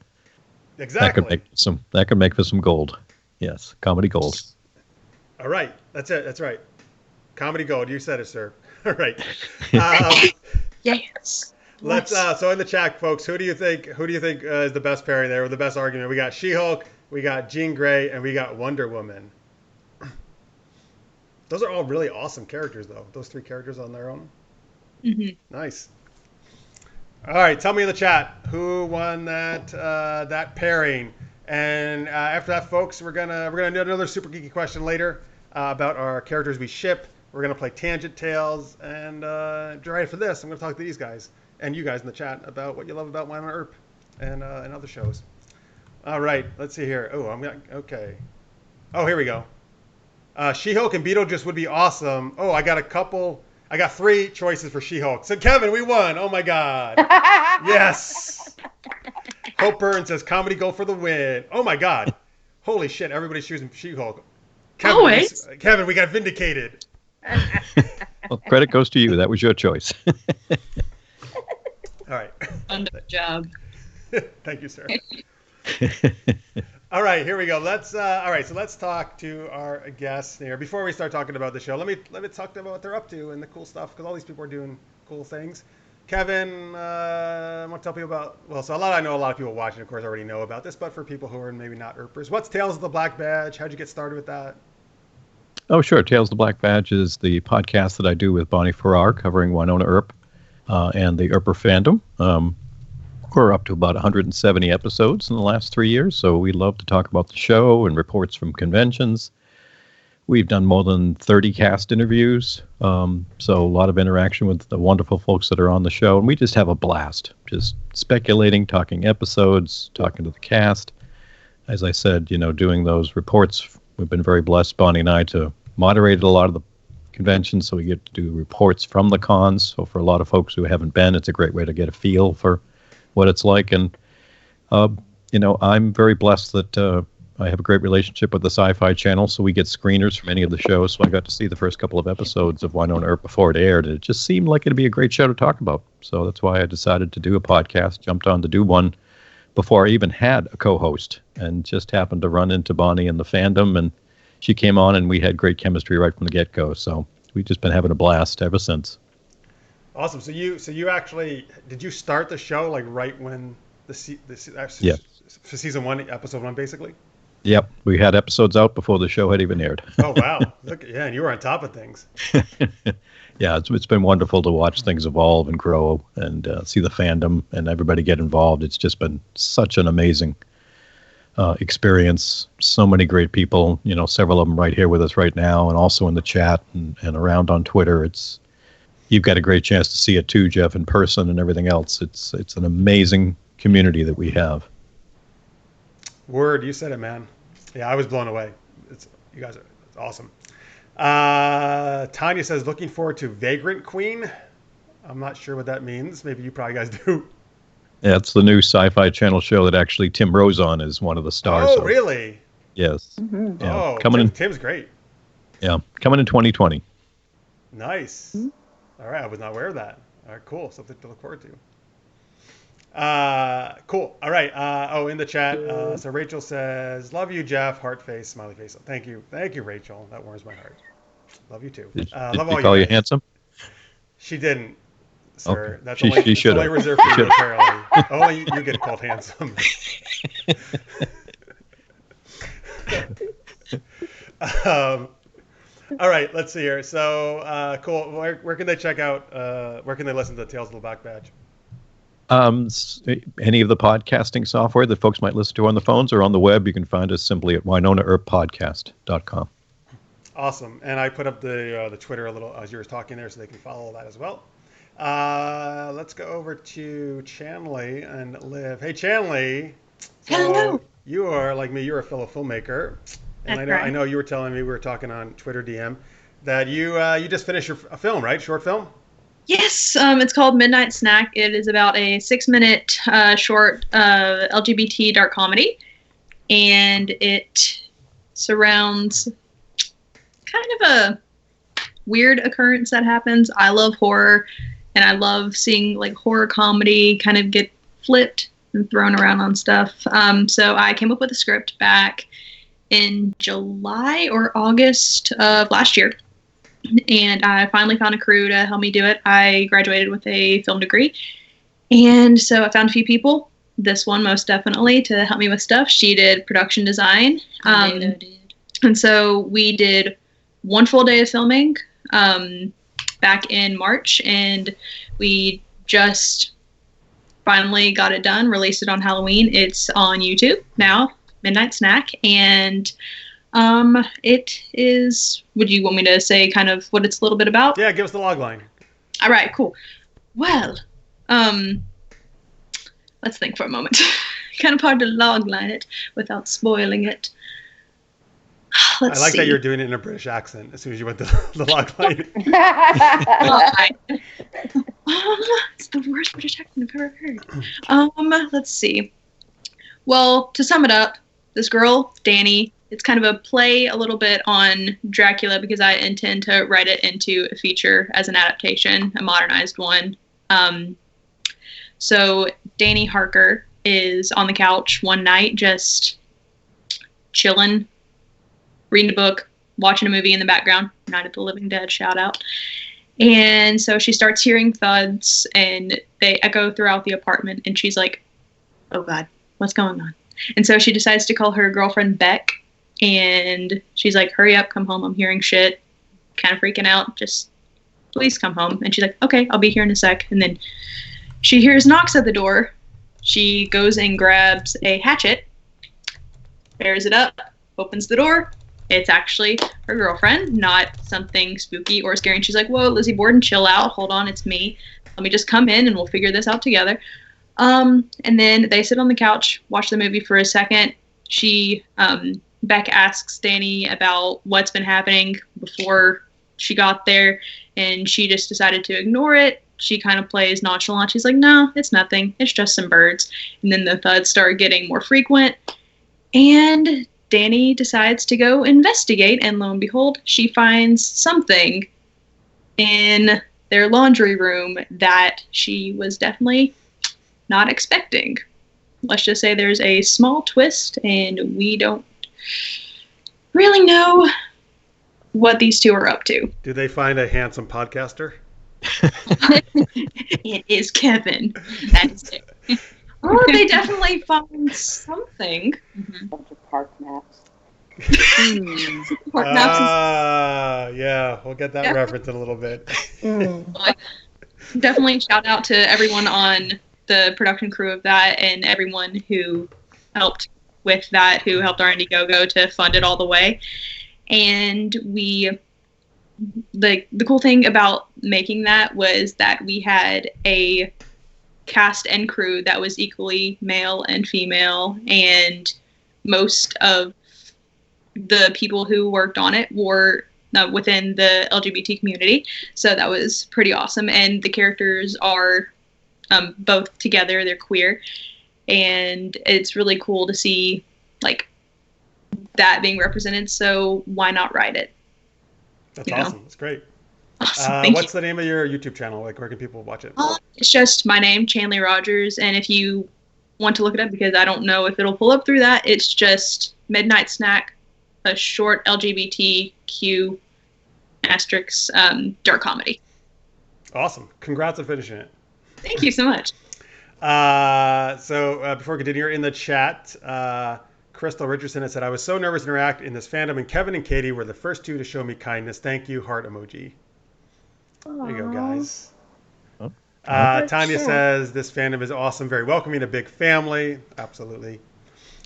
Exactly. That could make for some gold. Yes, comedy gold. All right, that's it. That's right. Comedy gold. You said it, sir. All right. Yes. Let's. So in the chat, folks, who do you think is the best pairing there, or the best argument? We got She-Hulk, we got Jean Grey, and we got Wonder Woman. Those are all really awesome characters, though. Those 3 characters on their own. Mm-hmm. Nice. All right, tell me in the chat who won that pairing. And after that, folks, we're gonna do another super geeky question later about our characters we ship. We're gonna play Tangent Tales, and right for this, I'm gonna talk to these guys and you guys in the chat about what you love about Wynonna Earp and other shows. All right, let's see here. Oh, okay. Oh, here we go. She-Hulk and Beetlejuice would be awesome. Oh, I got 3 choices for She-Hulk. So Kevin, we won. Oh my God. Yes. Hope Burns says comedy gold for the win. Oh my God. Holy shit, everybody's choosing She-Hulk. Kevin, we got vindicated. Well, credit goes to you. That was your choice. All right. Good job. Thank you, sir. All right, here we go. Let's talk to our guests here. Before we start talking about the show, let me talk to them about what they're up to and the cool stuff, because all these people are doing cool things. Kevin, I want to tell people about, I know a lot of people watching, of course, already know about this, but for people who are maybe not Earpers, what's Tales of the Black Badge? How'd you get started with that? Oh, sure. Tales of the Black Badge is the podcast that I do with Bonnie Farrar, covering Wynonna Earp and the Earper Fandom. We're up to about 170 episodes in the last 3 years, so we love to talk about the show and reports from conventions. We've done more than 30 cast interviews, so a lot of interaction with the wonderful folks that are on the show, and we just have a blast, just speculating, talking episodes, talking to the cast. As I said, doing those reports, we've been very blessed, Bonnie and I, to moderate a lot of the conventions, so we get to do reports from the cons. So for a lot of folks who haven't been, it's a great way to get a feel for what it's like. And, I'm very blessed that I have a great relationship with the Sci-Fi Channel, so we get screeners from any of the shows. So I got to see the first couple of episodes of Wynonna Earp before it aired, and it just seemed like it'd be a great show to talk about. So that's why I decided to do a podcast, jumped on to do one before I even had a co-host, and just happened to run into Bonnie in the fandom, and she came on, and we had great chemistry right from the get-go. So we've just been having a blast ever since. Awesome. So you actually, did you start the show like right when season 1, episode 1, basically? Yep. We had episodes out before the show had even aired. Oh, wow. And you were on top of things. Yeah, it's been wonderful to watch things evolve and grow and see the fandom and everybody get involved. It's just been such an amazing experience. So many great people, several of them right here with us right now, and also in the chat and around on Twitter. You've got a great chance to see it too, Jeff, in person and everything else. It's an amazing community that we have. Word, you said it, man. Yeah, I was blown away. You guys are awesome. Tanya says, looking forward to Vagrant Queen. I'm not sure what that means. Maybe you probably guys do. Yeah, it's the new Sci-Fi Channel show that actually Tim Rozon is one of the stars of. Oh, really? Yes. Mm-hmm. Yeah, oh, Tim's great. Yeah, coming in 2020. Nice. Mm-hmm. All right, I was not aware of that. All right, cool. Something to look forward to. Cool. All right. In the chat. So Rachel says, "Love you, Jeff." Heart face, smiley face. Thank you, Rachel. That warms my heart. Love you too. Did love all call you handsome? She didn't, sir. Okay. That's she should have. Only reserved for you, apparently. Only you get called handsome. All right, let's see here. So, cool. Where can they check out? Where can they listen to Tales of the Black Badge? Any of the podcasting software that folks might listen to on the phones or on the web, you can find us simply at WynonnaEarpPodcast.com. Awesome. And I put up the Twitter a little as you were talking there, so they can follow that as well. Let's go over to Chanley and Liv. Hey, Chanley. So hello. You are, like me, you're a fellow filmmaker. And I know you were telling me, we were talking on Twitter DM, that you just finished a film, right? Short film? Yes, it's called Midnight Snack. It is about a 6-minute short LGBT dark comedy, and it surrounds kind of a weird occurrence that happens. I love horror, and I love seeing like horror comedy kind of get flipped and thrown around on stuff. So I came up with a script back in July or August of last year. And I finally found a crew to help me do it. I graduated with a film degree. And so I found a few people, this one most definitely, to help me with stuff. She did production design. And so we did one full day of filming back in March, and we just finally got it done, released it on Halloween. It's on YouTube now, Midnight Snack, and it is, would you want me to say kind of what it's a little bit about? Yeah, give us the log line. All right, cool. Well, let's think for a moment. Kind of hard to log line it without spoiling it. Let's I like see. that you're doing it in a British accent as soon as you went to the log line. It's the worst British accent I've ever heard. Let's see. Well, to sum it up, this girl, Dani, it's kind of a play a little bit on Dracula because I intend to write it into a feature as an adaptation, a modernized one. So Dani Harker is on the couch one night just chilling, reading a book, watching a movie in the background, Night of the Living Dead, shout out. And so she starts hearing thuds, and they echo throughout the apartment, and she's like, oh God, what's going on? And so she decides to call her girlfriend Beck, and she's like, hurry up, come home, I'm hearing shit, kind of freaking out, just please come home. And she's like, okay, I'll be here in a sec. And then she hears knocks at the door. She goes and grabs a hatchet, bears it up, opens the door. It's actually her girlfriend, not something spooky or scary. And she's like, whoa, Lizzie Borden, chill out. Hold on, it's me. Let me just come in and we'll figure this out together. And then they sit on the couch, watch the movie for a second. Beck asks Dani about what's been happening before she got there, and she just decided to ignore it. She kind of plays nonchalant. She's like, no, it's nothing. It's just some birds. And then the thuds start getting more frequent, and Dani decides to go investigate, and lo and behold, she finds something in their laundry room that she was definitely not expecting. Let's just say there's a small twist, and we don't really know what these two are up to. Do they find a handsome podcaster? It is Kevin. That is it. Oh, they definitely found something. Bunch of park maps. Park maps yeah, we'll get that reference in a little bit. Definitely shout out to everyone on the production crew of that and everyone who helped with that, who helped our Indiegogo to fund it all the way. And the cool thing about making that was that we had a cast and crew that was equally male and female, and most of the people who worked on it were within the LGBT community, so that was pretty awesome. And the characters are both together, they're queer, and it's really cool to see like that being represented, so why not write it? That's awesome. That's great. Awesome. What's the name of your YouTube channel? Like, where can people watch it? It's just my name, Chanley Rogers, and if you want to look it up, because I don't know if it'll pull up through that, it's just Midnight Snack, a short LGBTQ asterisk dark comedy. Awesome. Congrats on finishing it. Thank you so much. So before we continue, in the chat, Crystal Richardson has said, I was so nervous to interact in this fandom, and Kevin and Katie were the first two to show me kindness. Thank you, heart emoji. Aww. There you go, guys. Tanya says, this fandom is awesome, very welcoming, a big family. Absolutely.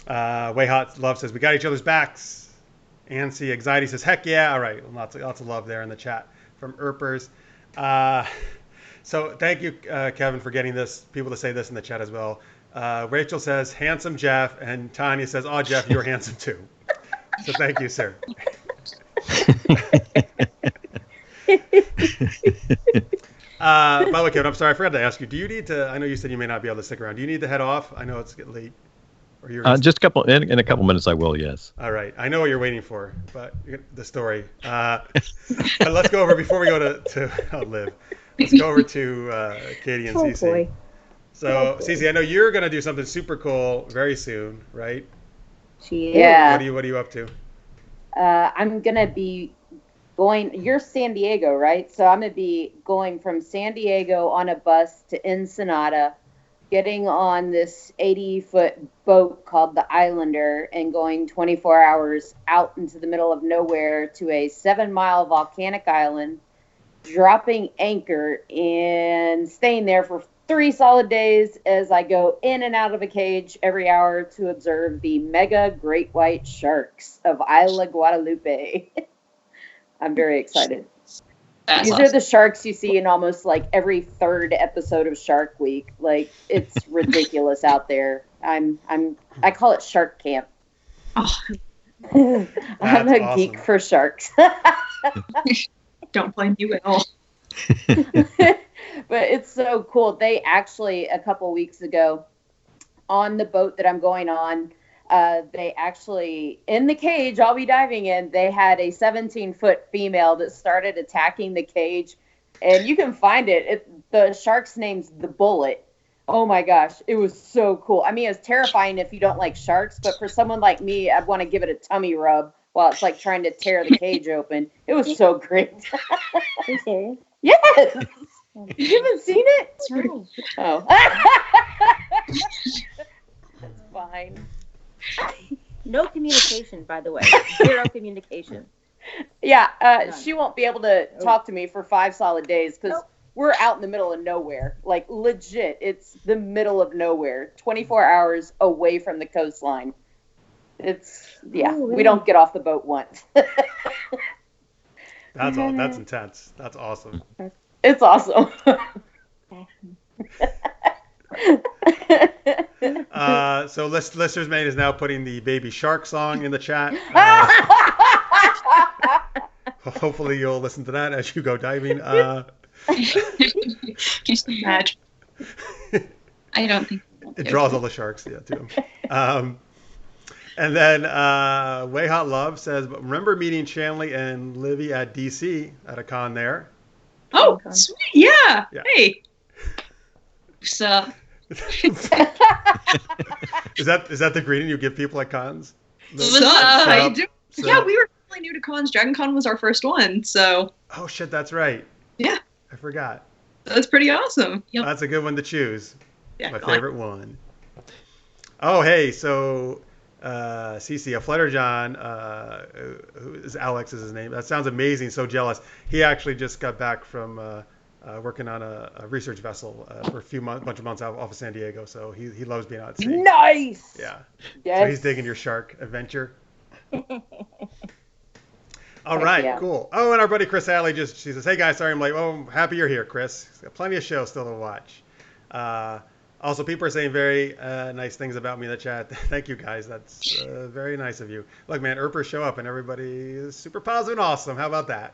Way Hot Love says, we got each other's backs. Ansi Anxiety says, heck yeah. All right, lots of love there in the chat from Earpers. So thank you, Kevin, for getting people to say this in the chat as well. Rachel says, handsome Jeff, and Tanya says, oh, Jeff, you're handsome too. So thank you, sir. By the way, Kevin, I'm sorry, I forgot to ask you, do you need to, I know you said you may not be able to stick around. Do you need to head off? I know it's getting late. Or you're just in a couple minutes I will, yes. All right. I know what you're waiting for, but the story. But let's go over, before we go to Liv, let's go over to Katie and Cece. Boy. So, Cece, I know you're going to do something super cool very soon, right? She is. Yeah. What are you up to? I'm going to be going, you're San Diego, right? So I'm going to be going from San Diego on a bus to Ensenada getting on this 80-foot boat called the Islander and going 24 hours out into the middle of nowhere to a 7-mile volcanic island, dropping anchor and staying there for 3 solid days as I go in and out of a cage every hour to observe the mega great white sharks of Isla Guadalupe. I'm very excited. That's These awesome. are the sharks you see in almost like every 3rd episode of Shark Week. Like, it's ridiculous out there. I call it Shark Camp. Oh, I'm a awesome. geek for sharks. don't blame you at all. But it's so cool. They actually, a couple weeks ago, on the boat that I'm going on, they actually, in the cage I'll be diving in, they had a 17-foot female that started attacking the cage. And you can find it. The shark's name's the Bullet. Oh my gosh, it was so cool. I mean, it's terrifying if you don't like sharks, but for someone like me, I'd want to give it a tummy rub while it's like trying to tear the cage open. It was so great. Are you serious? Yes! You haven't seen it? No. Oh. That's fine. No communication, by the way. 0 communication. Yeah, she won't be able to talk to me for 5 solid days because we're out in the middle of nowhere. Like, legit, it's the middle of nowhere. 24 hours away from the coastline. It's, we don't get off the boat once. That's all. That's intense. That's awesome. It's awesome. So listeners mate is now putting the Baby Shark song in the chat. Hopefully you'll listen to that as you go diving. Just imagine. I don't think It draws all the sharks, to him. And then Way Hot Love says, remember meeting Chanley and Livy at DC at a con there? Oh, sweet. Yeah. Yeah. Hey. so. Is that the greeting you give people at cons? What's Sup? up? How you doing? So- Yeah, we were really new to cons. Dragon Con was our first one, so Oh shit, that's right. Yeah. I forgot. that's pretty awesome. Yep. That's a good one to choose. Yeah, My go on. favorite one. Oh, hey, so Cece, a Flutter John, who is Alex is his name. That sounds amazing. So jealous. He actually just got back from working on a research vessel for a bunch of months off of San Diego. So he loves being out at sea. Nice! Yeah. Yes. So he's digging your shark adventure. All right, yeah. cool. Oh, and our buddy Chris Alley she says, hey guys, sorry I'm late. Oh, I'm happy you're here, Chris. He's got plenty of shows still to watch. Also, people are saying very nice things about me in the chat. Thank you, guys. That's very nice of you. Look, man, Earpers show up and everybody is super positive and awesome. How about that?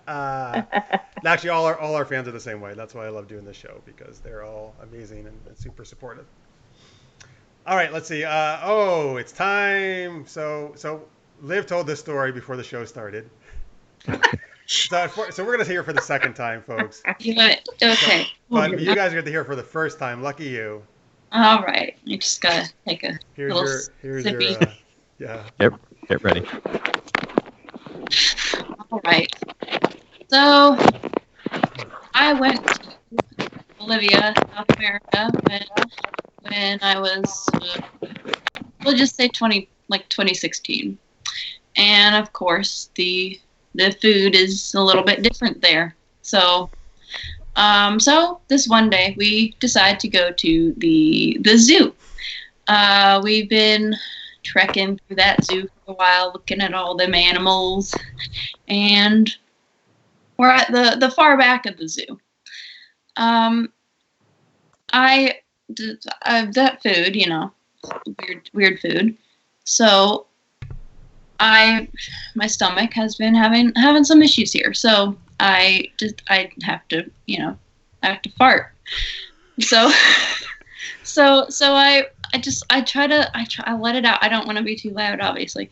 Actually, all our fans are the same way. That's why I love doing this show, because they're all amazing and super supportive. All right, let's see. It's time. So Liv told this story before the show started. So we're going to hear it for the second time, folks. Yeah, okay. But you guys get to hear it for the first time. Lucky you. All right. You just gotta take a Here's little your sippy. yeah. Get ready. All right. So I went to Bolivia, South America, when I was, we'll just say 2016, and of course the food is a little bit different there. So this one day we decided to go to the zoo. We've been trekking through that zoo for a while, looking at all them animals, and we're at the far back of the zoo. That food, weird food. So my stomach has been having some issues here. So I have to fart. So I let it out. I don't want to be too loud, obviously.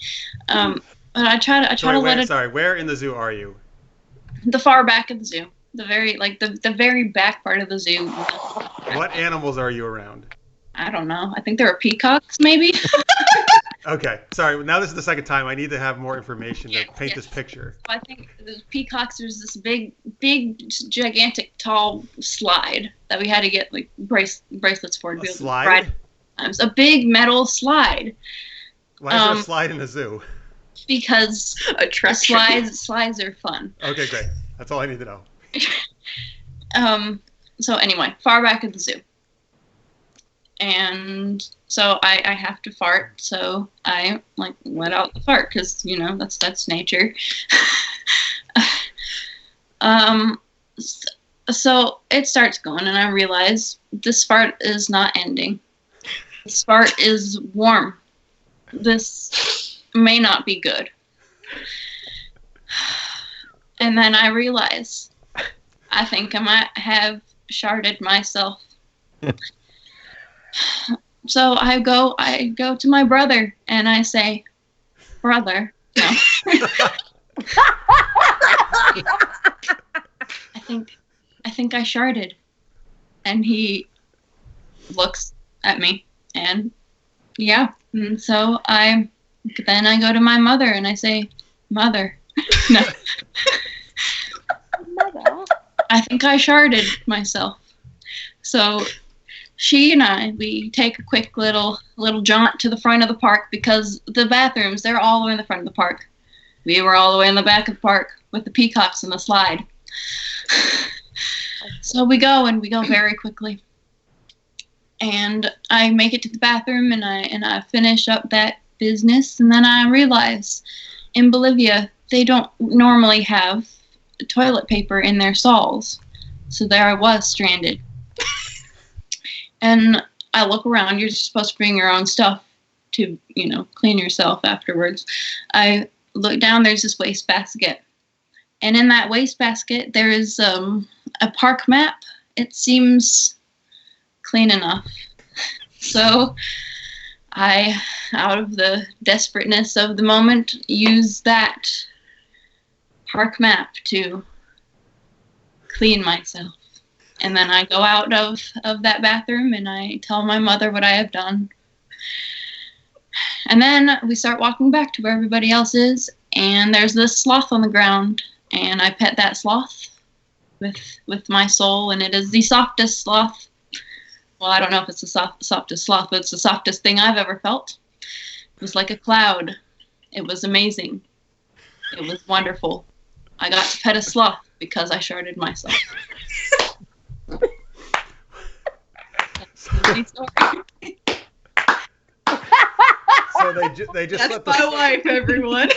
But I try to let it. Sorry, where in the zoo are you? The far back of the zoo. The very the very back part of the zoo. What animals are you around? I don't know. I think there are peacocks, maybe. Okay, sorry. Now this is the second time. I need to have more information to paint this picture. I think the peacocks. There's this big, gigantic, tall slide that we had to get like bracelets for to be able to ride. A big metal slide. Why is there a slide in a zoo? Because slides are fun. Okay, great. That's all I need to know. So anyway, far back at the zoo. And so I have to fart, so I like let out the fart because that's nature. So it starts going, and I realize this fart is not ending. This fart is warm. This may not be good. And then I realize I think I might have sharded myself. So I go to my brother and I say, "Brother, no." I think I sharded. And he looks at me and yeah. And so I go to my mother and I say, "Mother, no." Mother. I think I sharded myself. So she and we take a quick little jaunt to the front of the park because the bathrooms, they're all the way in the front of the park. We were all the way in the back of the park with the peacocks and the slide. So we go very quickly. And I make it to the bathroom and I finish up that business, and then I realize in Bolivia they don't normally have toilet paper in their stalls. So there I was stranded. And I look around. You're supposed to bring your own stuff to, clean yourself afterwards. I look down. There's this wastebasket. And in that wastebasket, there is a park map. It seems clean enough. So I, out of the desperateness of the moment, use that park map to clean myself. And then I go out of that bathroom and I tell my mother what I have done. And then we start walking back to where everybody else is, and there's this sloth on the ground, and I pet that sloth with my soul, and it is the softest sloth. Well, I don't know if it's the softest sloth, but it's the softest thing I've ever felt. It was like a cloud. It was amazing. It was wonderful. I got to pet a sloth because I sharded myself. So they just That's my wife, everyone.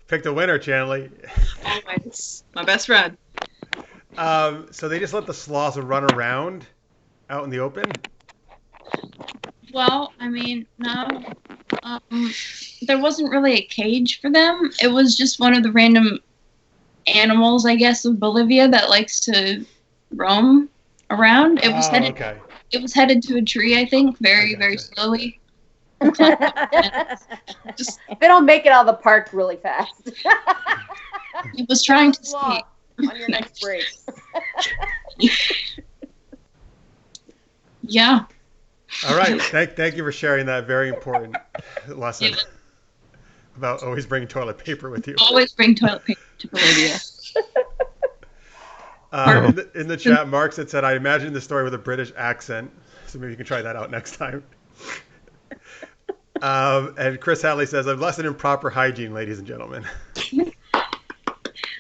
Picked a winner, Chanley. Always. My best friend. So they just let the sloths run around out in the open? Well, I mean, no. There wasn't really a cage for them. It was just one of the random animals, I guess, of Bolivia that likes to roam around. It was headed. Okay. It was headed to a tree, I think, very slowly. They don't make it out of the park really fast. It was trying to escape. On your next break. Yeah. All right. Thank you for sharing that very important lesson about always bringing toilet paper with you. Always bring toilet paper to Bolivia. In the chat, Mark said, I imagine the story with a British accent. So maybe you can try that out next time. And Chris Hadley says, a lesson in proper hygiene, ladies and gentlemen.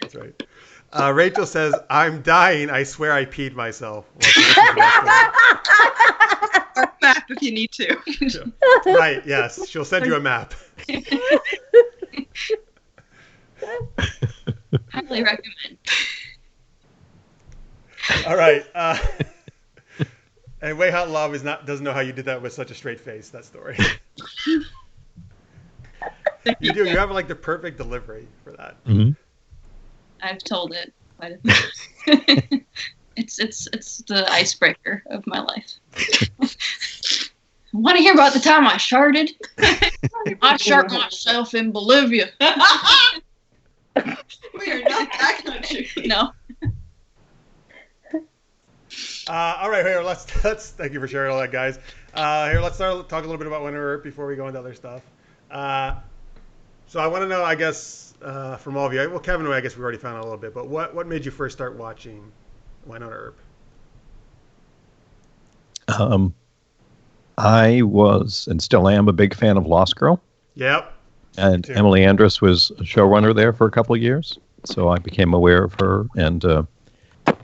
That's right. Rachel says, I'm dying. I swear I peed myself. Or map if you need to. Right, yes. She'll send you a map. Highly recommend. All right. And Way Hot Love doesn't know how you did that with such a straight face, that story. You do. You have like the perfect delivery for that. Mm-hmm. I've told it quite a bit. It's the icebreaker of my life. Want to hear about the time I sharded? I sharked myself in Bolivia. We are not that country. No. All right, here, let's thank you for sharing all that, guys. Here, let's talk a little bit about Wynonna Earp before we go into other stuff. So I want to know, I guess, from all of you. Well, Kevin, I guess we already found out a little bit, but what made you first start watching Wynonna Earp? I was and still am a big fan of Lost Girl. Yep. And Emily Andress was a showrunner there for a couple of years. So I became aware of her and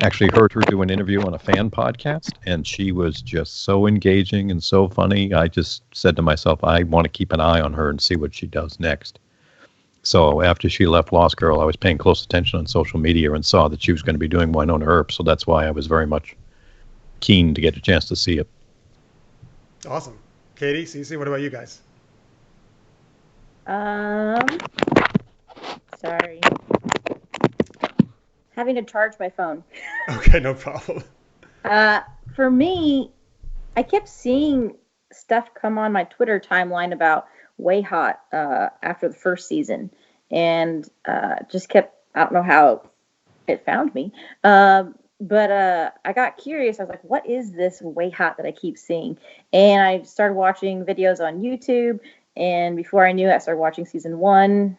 actually heard her do an interview on a fan podcast. And she was just so engaging and so funny. I just said to myself, I want to keep an eye on her and see what she does next. So after she left Lost Girl, I was paying close attention on social media and saw that she was going to be doing Wynonna Earp. So that's why I was very much keen to get a chance to see it. Awesome. Katie, Cece, what about you guys? Sorry. Having to charge my phone. Okay, no problem. For me, I kept seeing stuff come on my Twitter timeline about Way Hot after the first season, and just kept, I don't know how it found me, but I got curious. I was like, what is this Way Hot that I keep seeing? And I started watching videos on YouTube, and before I knew it, I started watching season 1,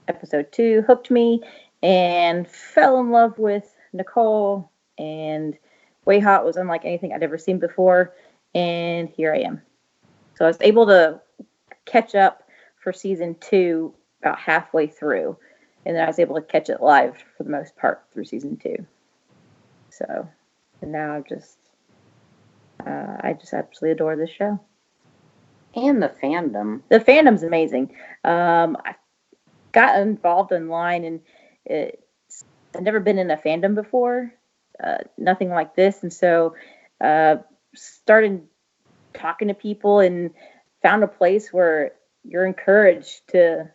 episode 2, hooked me, and fell in love with Nicole, and Way Hot was unlike anything I'd ever seen before, and here I am. So I was able to catch up for season 2 about halfway through, and then I was able to catch it live for the most part through season 2. So, and now I just absolutely adore this show. And the fandom. The fandom's amazing. I got involved online, and I've never been in a fandom before, nothing like this, and so started talking to people and found a place where you're encouraged to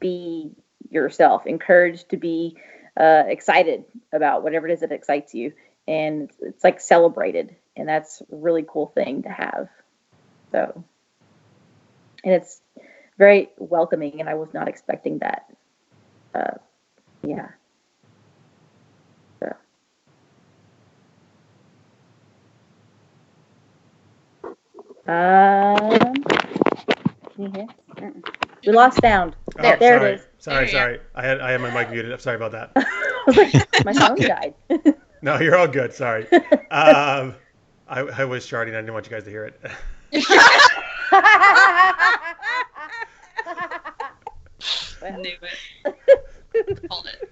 be yourself, encouraged to be excited about whatever it is that excites you, and it's like celebrated, and that's a really cool thing to have. So, and it's very welcoming, and I was not expecting that. Yeah. So. Can you hear? We lost sound. There sorry. it is. Sorry. I had my mic muted. I'm sorry about that. I was like, my phone died. No, you're all good. Sorry. I was sharding. I didn't want you guys to hear it. I knew it. Called it.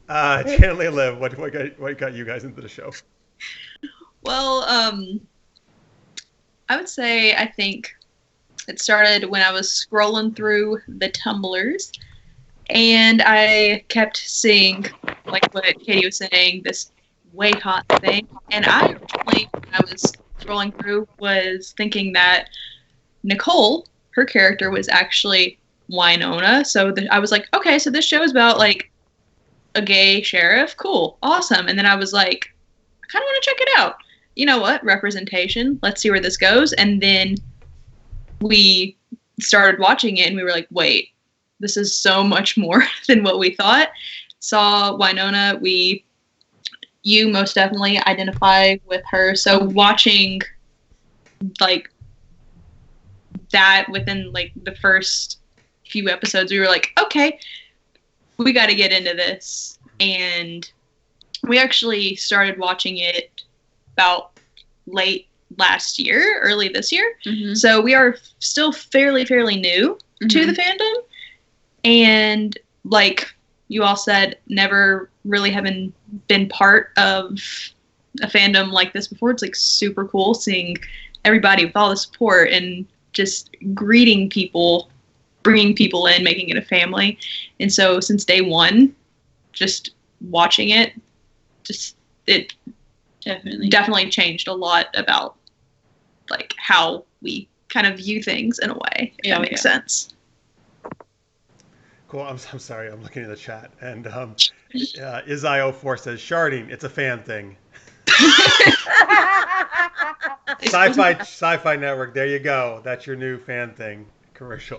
Chanley and Liv, what got you guys into the show? Well, I would say I think it started when I was scrolling through the Tumblrs, and I kept seeing, like what Katie was saying, this Way Hot thing. And I originally, when I was scrolling through, was thinking that Nicole, her character, was actually Wynonna. So I was like, okay, so this show is about like a gay sheriff. Cool, awesome. And then I was like, I kind of want to check it out. You know what? Representation. Let's see where this goes. And then we started watching it, and we were like, wait, this is so much more than what we thought. Saw Wynonna. You most definitely identify with her. So watching like that within like the first few episodes, we were like, okay, we got to get into this. And we actually started watching it about late last year, early this year. Mm-hmm. So we are still fairly new to the fandom. And like you all said, never really having been part of a fandom like this before. It's like super cool seeing everybody with all the support and just greeting people, bringing people in, making it a family. And so since day one, just watching it, it definitely changed a lot about like how we kind of view things in a way, if that makes sense. Cool. I'm sorry. I'm looking at the chat, and Izio4 says sharding. It's a fan thing. Sci-Fi Network. There you go. That's your new fan thing commercial.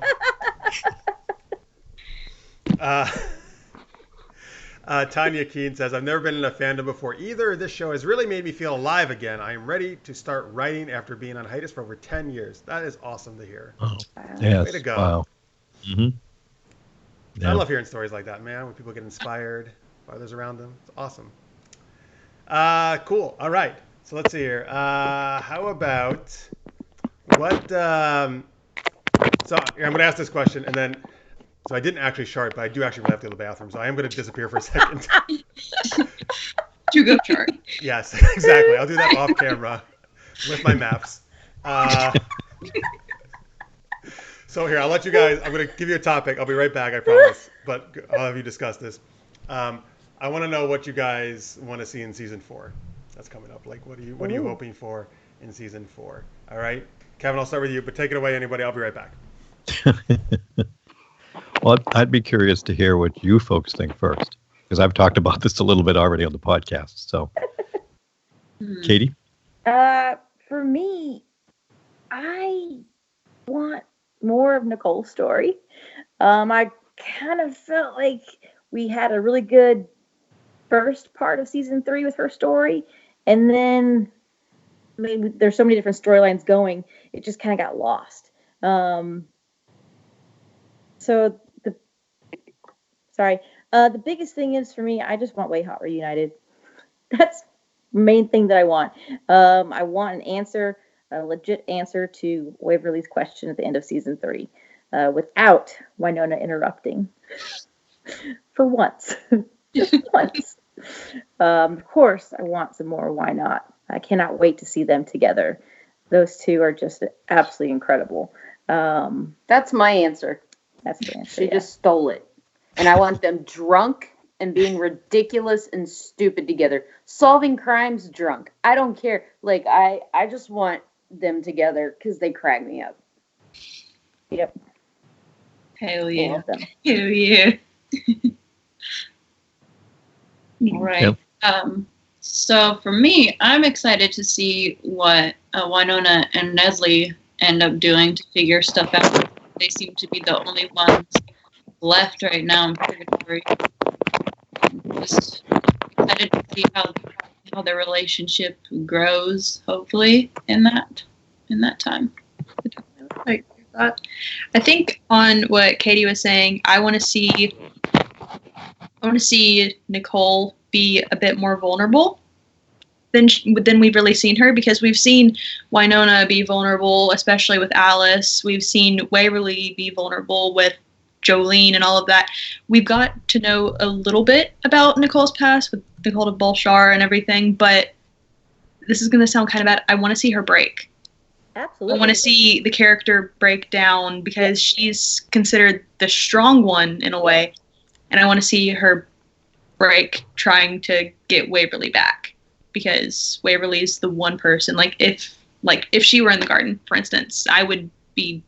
Tanya Keene says, I've never been in a fandom before either. This show has really made me feel alive again. I am ready to start writing after being on hiatus for over 10 years. That is awesome to hear. Oh, yes. Way to go. Wow. Mm-hmm. I love hearing stories like that, man, when people get inspired by others around them. It's awesome. Cool. All right. So let's see here. How about what... so I'm going to ask this question, and then... So I didn't actually shart, but I do actually have to go to the bathroom, so I am going to disappear for a second. To go chart. Yes, exactly. I'll do that off camera with my maps. So here, I'll let you guys, I'm going to give you a topic. I'll be right back, I promise. But I'll have you discuss this. I want to know what you guys want to see in season 4. That's coming up. Like, what are you hoping for in season 4? All right, Kevin, I'll start with you, but take it away, anybody. I'll be right back. Well, I'd be curious to hear what you folks think first, because I've talked about this a little bit already on the podcast. So, Katie? For me, I want more of Nicole's story. I kind of felt like we had a really good first part of season 3 with her story, and then maybe there's so many different storylines going, it just kind of got lost. So the biggest thing is for me, I just want Way Hot reunited. That's the main thing that I want. I want an answer, a legit answer to Waverly's question at the end of season 3, without Wynonna interrupting. For once. Just once. Of course, I want some more. Why not? I cannot wait to see them together. Those two are just absolutely incredible. That's my answer. That's the answer. She just stole it. And I want them drunk and being ridiculous and stupid together. Solving crimes drunk. I don't care. Like, I just want them together because they crack me up. Yep. Hell yeah. Hell yeah. All right. Yep. So for me, I'm excited to see what Wynonna and Nestle end up doing to figure stuff out. They seem to be the only ones left right now in purgatory. Just excited to see how their relationship grows, hopefully, in that time. I think on what Katie was saying, I want to see Nicole be a bit more vulnerable than we've really seen her, because we've seen Wynonna be vulnerable, especially with Alice. We've seen Waverly be vulnerable with Jolene and all of that. We've got to know a little bit about Nicole's past with Nicole de Bolshar and everything, but this is going to sound kind of bad. I want to see her break. Absolutely. I want to see the character break down, because she's considered the strong one in a way, and I want to see her break trying to get Waverly back, because Waverly's the one person. If she were in the garden, for instance, I would be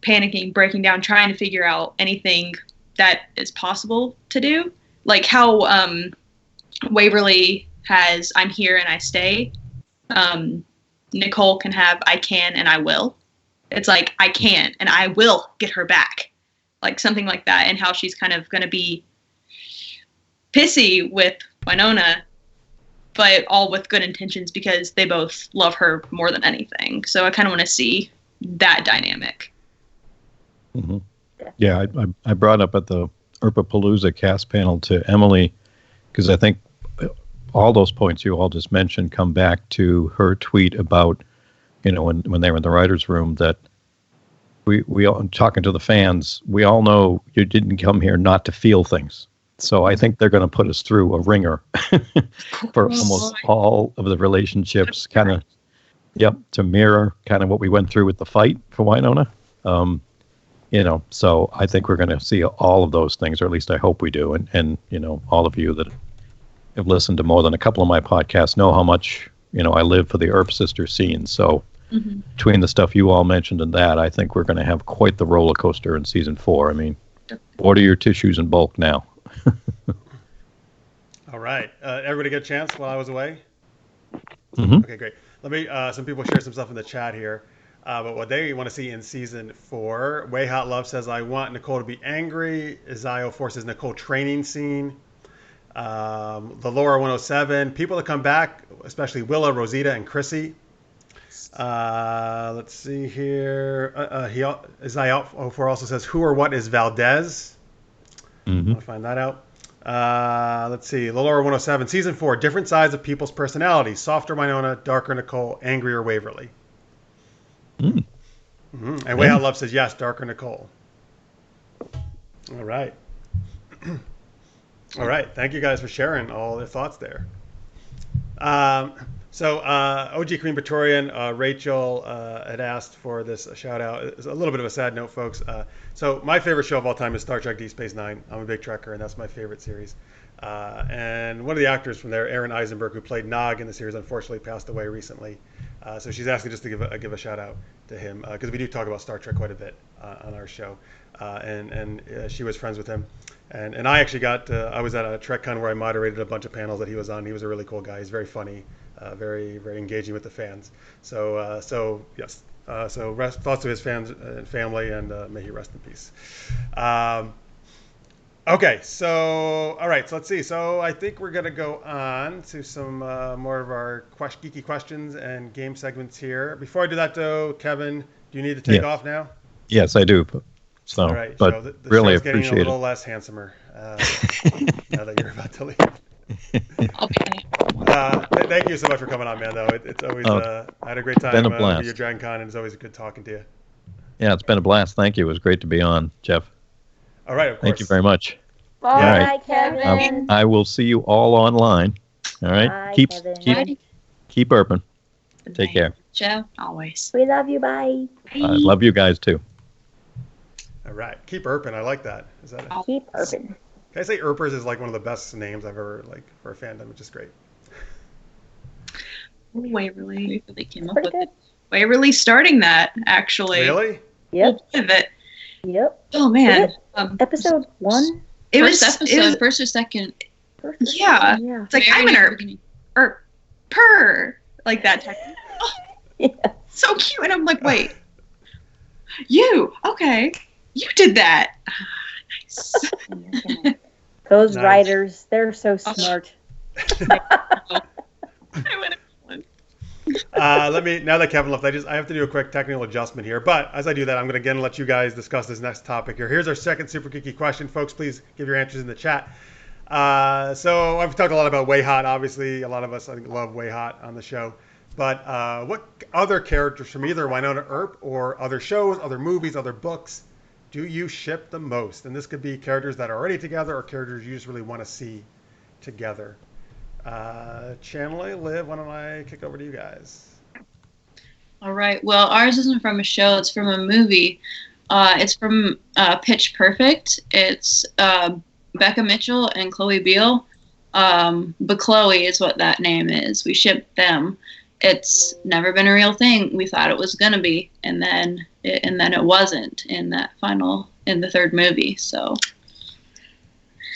panicking, breaking down, trying to figure out anything that is possible to do. Like how Waverly has "I'm here and I stay." Nicole can have "I can and I will." It's like, I can and I will get her back. Like something like that, and how she's kind of going to be pissy with Wynonna, but all with good intentions, because they both love her more than anything. So I kind of want to see that dynamic. Mm-hmm. Yeah, I brought up at the Earpapalooza cast panel to Emily, because I think all those points you all just mentioned come back to her tweet about, when they were in the writer's room, that we all, talking to the fans, we all know you didn't come here not to feel things. So I think they're going to put us through a ringer for almost all of the relationships, kind of, to mirror kind of what we went through with the fight for Wynonna. So I think we're going to see all of those things, or at least I hope we do. And all of you that have listened to more than a couple of my podcasts know how much, I live for the Earp sister scene. So between the stuff you all mentioned and that, I think we're going to have quite the roller coaster in season 4. I mean, order your tissues in bulk now. All right. Everybody get a chance while I was away? Mm-hmm. Okay, great. Let me, some people share some stuff in the chat here. But what they want to see in season 4, Way Hot Love says, I want Nicole to be angry. Izio forces Nicole training scene. The Laura 107, people that come back, especially Willa, Rosita, and Chrissy. Let's see here. Isaiah 04 also says, who or what is Valdez? I'll find that out. Let's see. The Laura 107, season 4, different sides of people's personalities. Softer Wynonna, darker Nicole, angrier Waverly. And Way Out Love says, yes, darker Nicole. All right. All right. Thank you guys for sharing all their thoughts there. So OG Queen Praetorian, Rachel had asked for this shout out. It's a little bit of a sad note, folks. So my favorite show of all time is Star Trek Deep Space Nine. I'm a big Trekker, and that's my favorite series. And one of the actors from there, Aaron Eisenberg, who played Nog in the series, unfortunately passed away recently. So she's asking just to give a shout out to him, because we do talk about Star Trek quite a bit on our show. And she was friends with him. And I actually I was at a TrekCon where I moderated a bunch of panels that he was on. He was a really cool guy. He's very funny, very, very engaging with the fans. So yes. Thoughts to his fans and family, and may he rest in peace. Okay, so all right, so let's see. So I think we're gonna go on to some more of our geeky questions and game segments here. Before I do that, though, Kevin, do you need to take off now? Yes, I do. So, all right, but the really show's getting appreciate a little it. less handsomer now that you're about to leave. I'll be Thank you so much for coming on, man. Though it's always I had a great time been a blast. with you, Dragon Con, and it's always good talking to you. Yeah, it's been a blast. Thank you. It was great to be on, Jeff. All right, of course. Thank you very much. Bye, Kevin. I will see you all online. All right. Bye, Kevin. Keep burping. Take care. Ciao. Always. We love you. Bye. I love you guys too. All right, keep Earping. I like that. Is that? Keep Earping. Can I say Earpers is like one of the best names I've ever for a fandom, which is great. Waverly. They came up Pretty with good. it. Waverly starting that, actually. Really? Yep. Of it. Yep. Oh man. Episode 1. It First was episode, it was, first or second. Yeah. Yeah. It's like Very I'm an near the Earp. beginning. Purr. Like that type. Yeah. So cute. And I'm like, wait. You. Okay. You did that. Nice. Oh my God. Those Nice. writers, they're so smart. I went Now that Kevin left, I have to do a quick technical adjustment here. But as I do that, I'm going to again let you guys discuss this next topic here. Here's our second super geeky question, folks. Please give your answers in the chat. So I've talked a lot about Way Hot. Obviously, a lot of us I think love Way Hot on the show. But what other characters from either Wynonna Earp or other shows, other movies, other books do you ship the most? And this could be characters that are already together or characters you just really want to see together. Chanley, Liv, why don't I kick over to you guys? All right. Well, ours isn't from a show. It's from a movie. It's from Pitch Perfect. It's Becca Mitchell and Chloe Beale. But Chloe is what that name is. We shipped them. It's never been a real thing. We thought it was gonna be, and then it wasn't in the third movie. So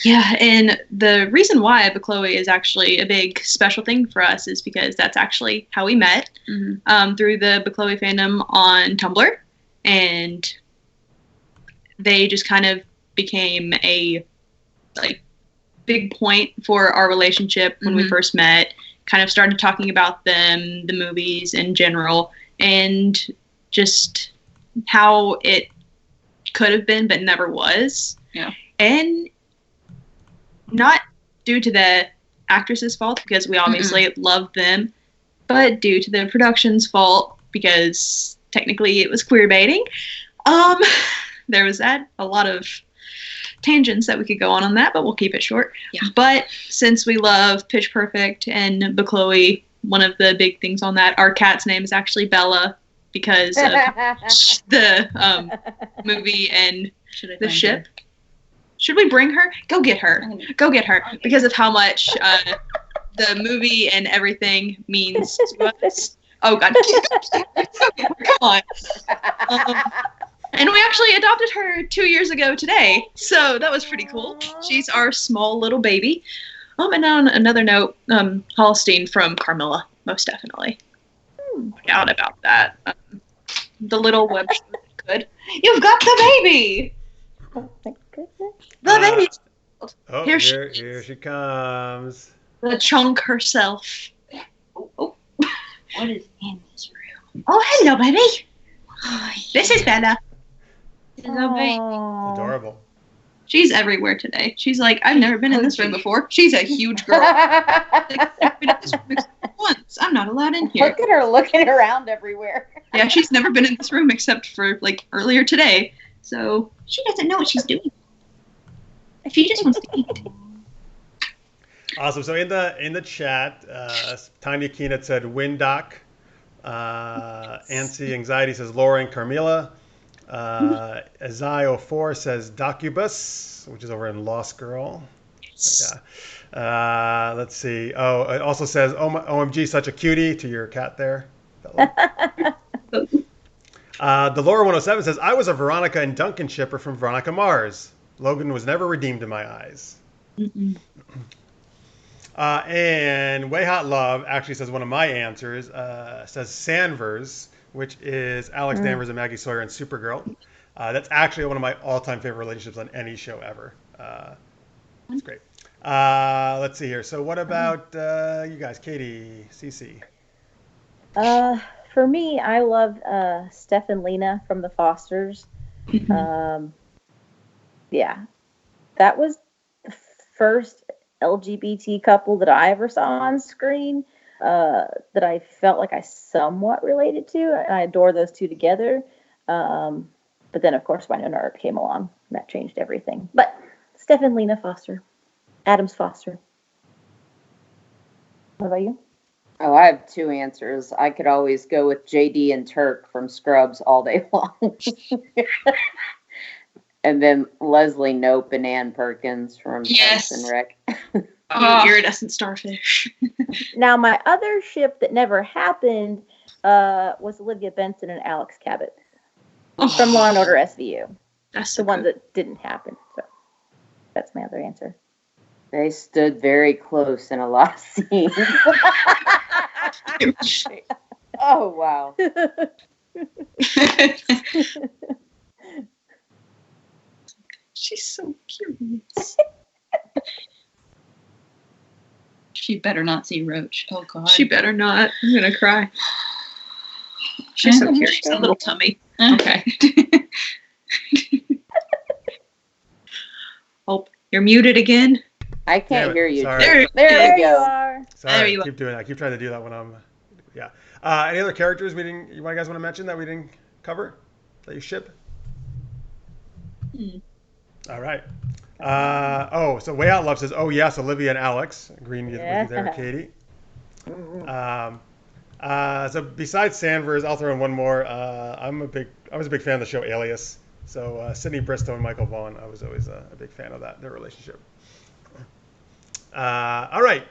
Yeah, and the reason why Chloe is actually a big special thing for us is because that's actually how we met through the Chloe fandom on Tumblr, and they just kind of became a big point for our relationship when we first met. Kind of started talking about them, the movies in general, and just how it could have been but never was. Yeah. And not due to the actresses' fault, because we obviously love them, but due to the production's fault, because technically it was queer baiting. There was a lot of tangents that we could go on that, but we'll keep it short. Yeah. But since we love Pitch Perfect and Chloe, one of the big things on that, our cat's name is actually Bella because of the movie and the ship. Should we bring her? Go get her. Go get her. Because of how much the movie and everything means to us. Oh, God. Come on. And we actually adopted her 2 years ago today. So that was pretty cool. She's our small little baby. And on another note, Holstein from Carmilla, most definitely. No doubt about that. The little web show is good. You've got the baby! Oh, thank goodness. The baby! Oh, Here she here she comes. The chunk herself. What is in this room? Oh, hello, baby. Oh, This is Bella. Aw. Adorable. She's everywhere today. She's like, I've never been in this room before. She's a huge girl. I've been in this room except once. I'm not allowed in here. Look at her looking around everywhere. Yeah, she's never been in this room except for like earlier today. So she doesn't know what she's doing. She just wants to eat. Awesome. So in the chat, Tanya Keenan said Windock. Ansi Anxiety says Laura and Carmilla. Azai04 says Docubus, which is over in Lost Girl. Yeah. Let's see. Oh, it also says OMG, such a cutie to your cat there. The Laura 107 says I was a Veronica and Duncan shipper from Veronica Mars. Logan was never redeemed in my eyes. And Way Hot Love actually says one of my answers, says Sanvers, which is Alex Danvers and Maggie Sawyer and Supergirl. That's actually one of my all-time favorite relationships on any show ever. That's great. Let's see here. So what about you guys? Katie, Cece? For me, I loved Steph and Lena from the Fosters. Yeah. That was the first LGBT couple that I ever saw on screen that I felt like I somewhat related to. And I adore those two together. But then, of course, Wynonna Earp came along. That changed everything. But Steph and Lena Foster. Adams Foster. What about you? Oh, I have two answers. I could always go with JD and Turk from Scrubs all day long. And then Leslie Knope and Ann Perkins from Parks and Rec. Iridescent starfish. Now, my other ship that never happened was Olivia Benson and Alex Cabot from Law and Order SVU. That's the one that didn't happen. So that's my other answer. They stood very close in a lot of scenes. Oh, wow. She's so curious. She better not see Roach. Oh, God. She better not. I'm going to cry. She's so curious. A little tummy. Okay. Oh, you're muted again. I can't hear you. Sorry. There you are. Sorry, There you keep doing that. I keep trying to do that when I'm, yeah. Any other characters you guys want to mention that we didn't cover that you ship? All right. So Way Out Love says, oh yes, Olivia and Alex. Agreeing with you there, Katie. So besides Sanvers, I'll throw in one more. I was a big fan of the show Alias. So Sidney Bristow and Michael Vaughn, I was always a big fan of their relationship. All right.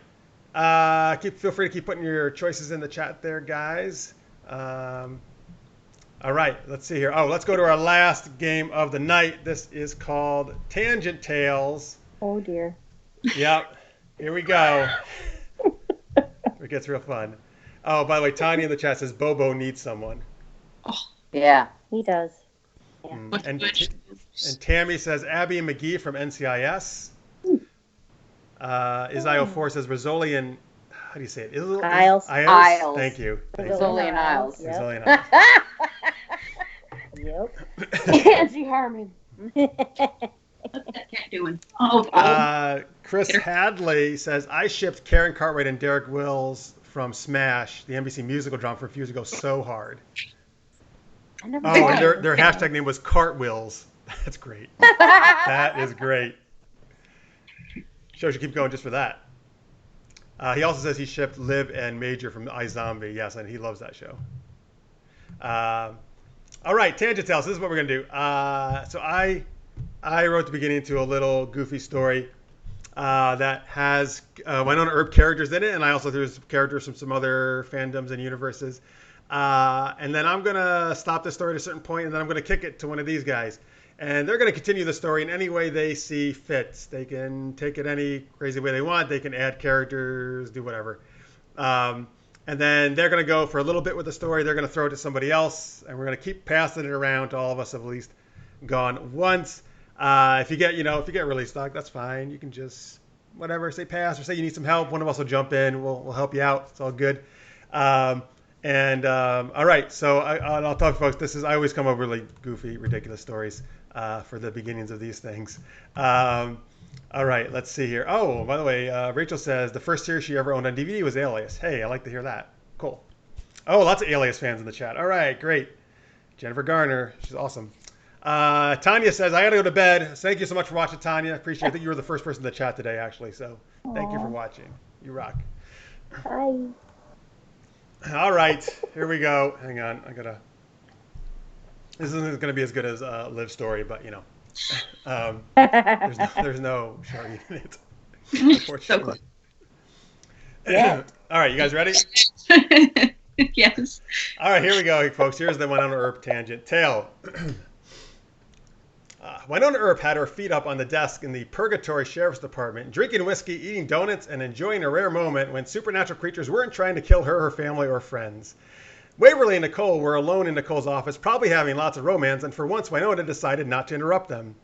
Feel free to keep putting your choices in the chat there, guys. All right, let's see here. Oh, let's go to our last game of the night. This is called Tangent Tales. Oh, dear. Yep. Here we go. It gets real fun. Oh, by the way, Tanya in the chat says Bobo needs someone. Oh, yeah. He does. Yeah. And Tammy says Abby and McGee from NCIS. Isio4 says Rizzoli and, how do you say it? Isles. Thank you. Rizzoli and Isles. Yep. Rizzoli and Isles. Yep. Nancy Harmon. What's that cat doing? Oh, Chris Hadley says, I shipped Karen Cartwright and Derek Wills from Smash, the NBC musical drama for a few years ago, so hard. I never And their hashtag name was Cartwills. That's great. That is great. Shows you keep going just for that. He also says he shipped Liv and Major from iZombie. Yes, and he loves that show. All right, Tangent Tales. This is what we're going to do. So I wrote the beginning to a little goofy story that has Wynonna Earp characters in it, and I also threw characters from some other fandoms and universes. And then I'm going to stop the story at a certain point, and then I'm going to kick it to one of these guys. And they're going to continue the story in any way they see fit. They can take it any crazy way they want. They can add characters, do whatever. And then they're going to go for a little bit with the story. They're going to throw it to somebody else. And we're going to keep passing it around to all of us have at least gone once. If you get really stuck, that's fine. You can just whatever, say pass or say you need some help. One of us will jump in. We'll help you out. It's all good. All right. So I'll talk, folks. I always come up with really goofy, ridiculous stories for the beginnings of these things. All right. Let's see here. Oh, by the way, Rachel says the first series she ever owned on DVD was Alias. Hey, I like to hear that. Cool. Oh, lots of Alias fans in the chat. All right, great. Jennifer Garner, she's awesome. Tanya says, I got to go to bed. Thank you so much for watching, Tanya. Appreciate it. I think you were the first person to chat today, actually. So thank you for watching. You rock. Bye. All right, here we go. Hang on. This isn't going to be as good as Liv's story, but, there's no Sharky in it, unfortunately. Yeah. All right, you guys ready? Yes. All right, here we go, folks. Here's the Wynonna Earp tangent. Tale. Wynonna Earp had her feet up on the desk in the Purgatory Sheriff's Department, drinking whiskey, eating donuts, and enjoying a rare moment when supernatural creatures weren't trying to kill her family, or friends. Waverly and Nicole were alone in Nicole's office, probably having lots of romance, and for once Wynonna decided not to interrupt them.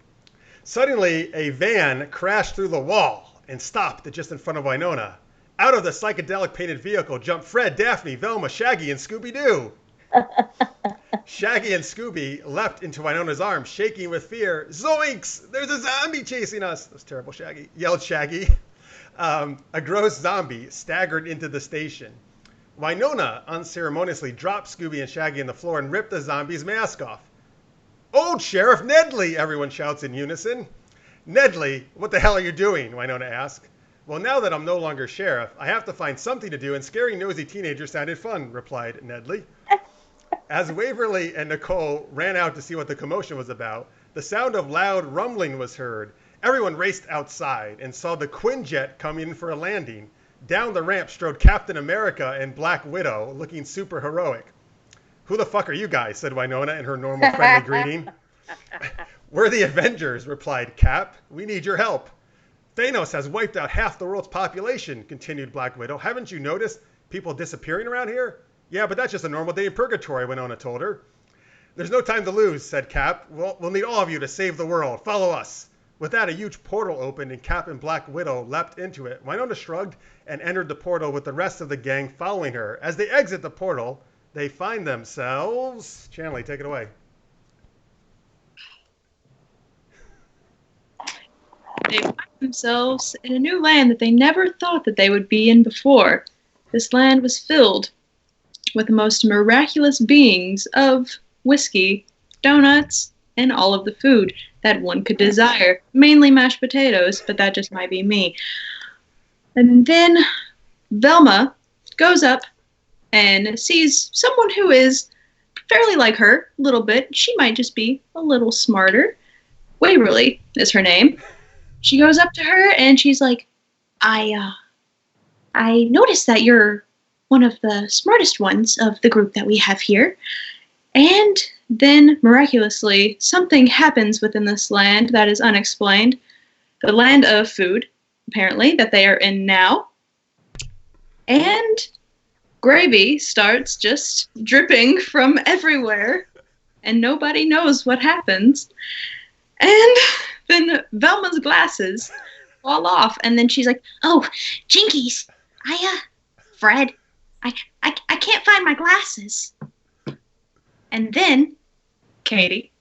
Suddenly, a van crashed through the wall and stopped just in front of Wynonna. Out of the psychedelic painted vehicle jumped Fred, Daphne, Velma, Shaggy, and Scooby-Doo. Shaggy and Scooby leapt into Wynonna's arms, shaking with fear. Zoinks! There's a zombie chasing us! That's terrible, Shaggy. Yelled Shaggy. A gross zombie staggered into the station. Wynonna unceremoniously dropped Scooby and Shaggy on the floor and ripped the zombie's mask off. Old Sheriff Nedley! Everyone shouts in unison. Nedley, what the hell are you doing? Wynonna asked. Well, now that I'm no longer sheriff, I have to find something to do, and scary nosy teenagers sounded fun, replied Nedley. As Waverly and Nicole ran out to see what the commotion was about, the sound of loud rumbling was heard. Everyone raced outside and saw the Quinjet coming in for a landing. Down the ramp strode Captain America and Black Widow, looking super heroic. Who the fuck are you guys? Said Wynonna in her normal friendly greeting. We're the Avengers, replied Cap. We need your help. Thanos has wiped out half the world's population, continued Black Widow. Haven't you noticed people disappearing around here? Yeah, but that's just a normal day in purgatory, Wynonna told her. There's no time to lose, said Cap. We'll need all of you to save the world. Follow us. With that, a huge portal opened, and Cap and Black Widow leapt into it. Wynonna shrugged and entered the portal with the rest of the gang following her. As they exit the portal, they find themselves... Chanley, take it away. They find themselves in a new land that they never thought that they would be in before. This land was filled with the most miraculous beings of whiskey, donuts, and all of the food that one could desire. Mainly mashed potatoes, but that just might be me. And then Velma goes up and sees someone who is fairly like her, a little bit. She might just be a little smarter. Waverly is her name. She goes up to her and she's like, I noticed that you're one of the smartest ones of the group that we have here. And then, miraculously, something happens within this land that is unexplained. The land of food, apparently, that they are in now. And gravy starts just dripping from everywhere. And nobody knows what happens. And then Velma's glasses fall off. And then she's like, oh, jinkies. Fred, I can't find my glasses. And then, Katie.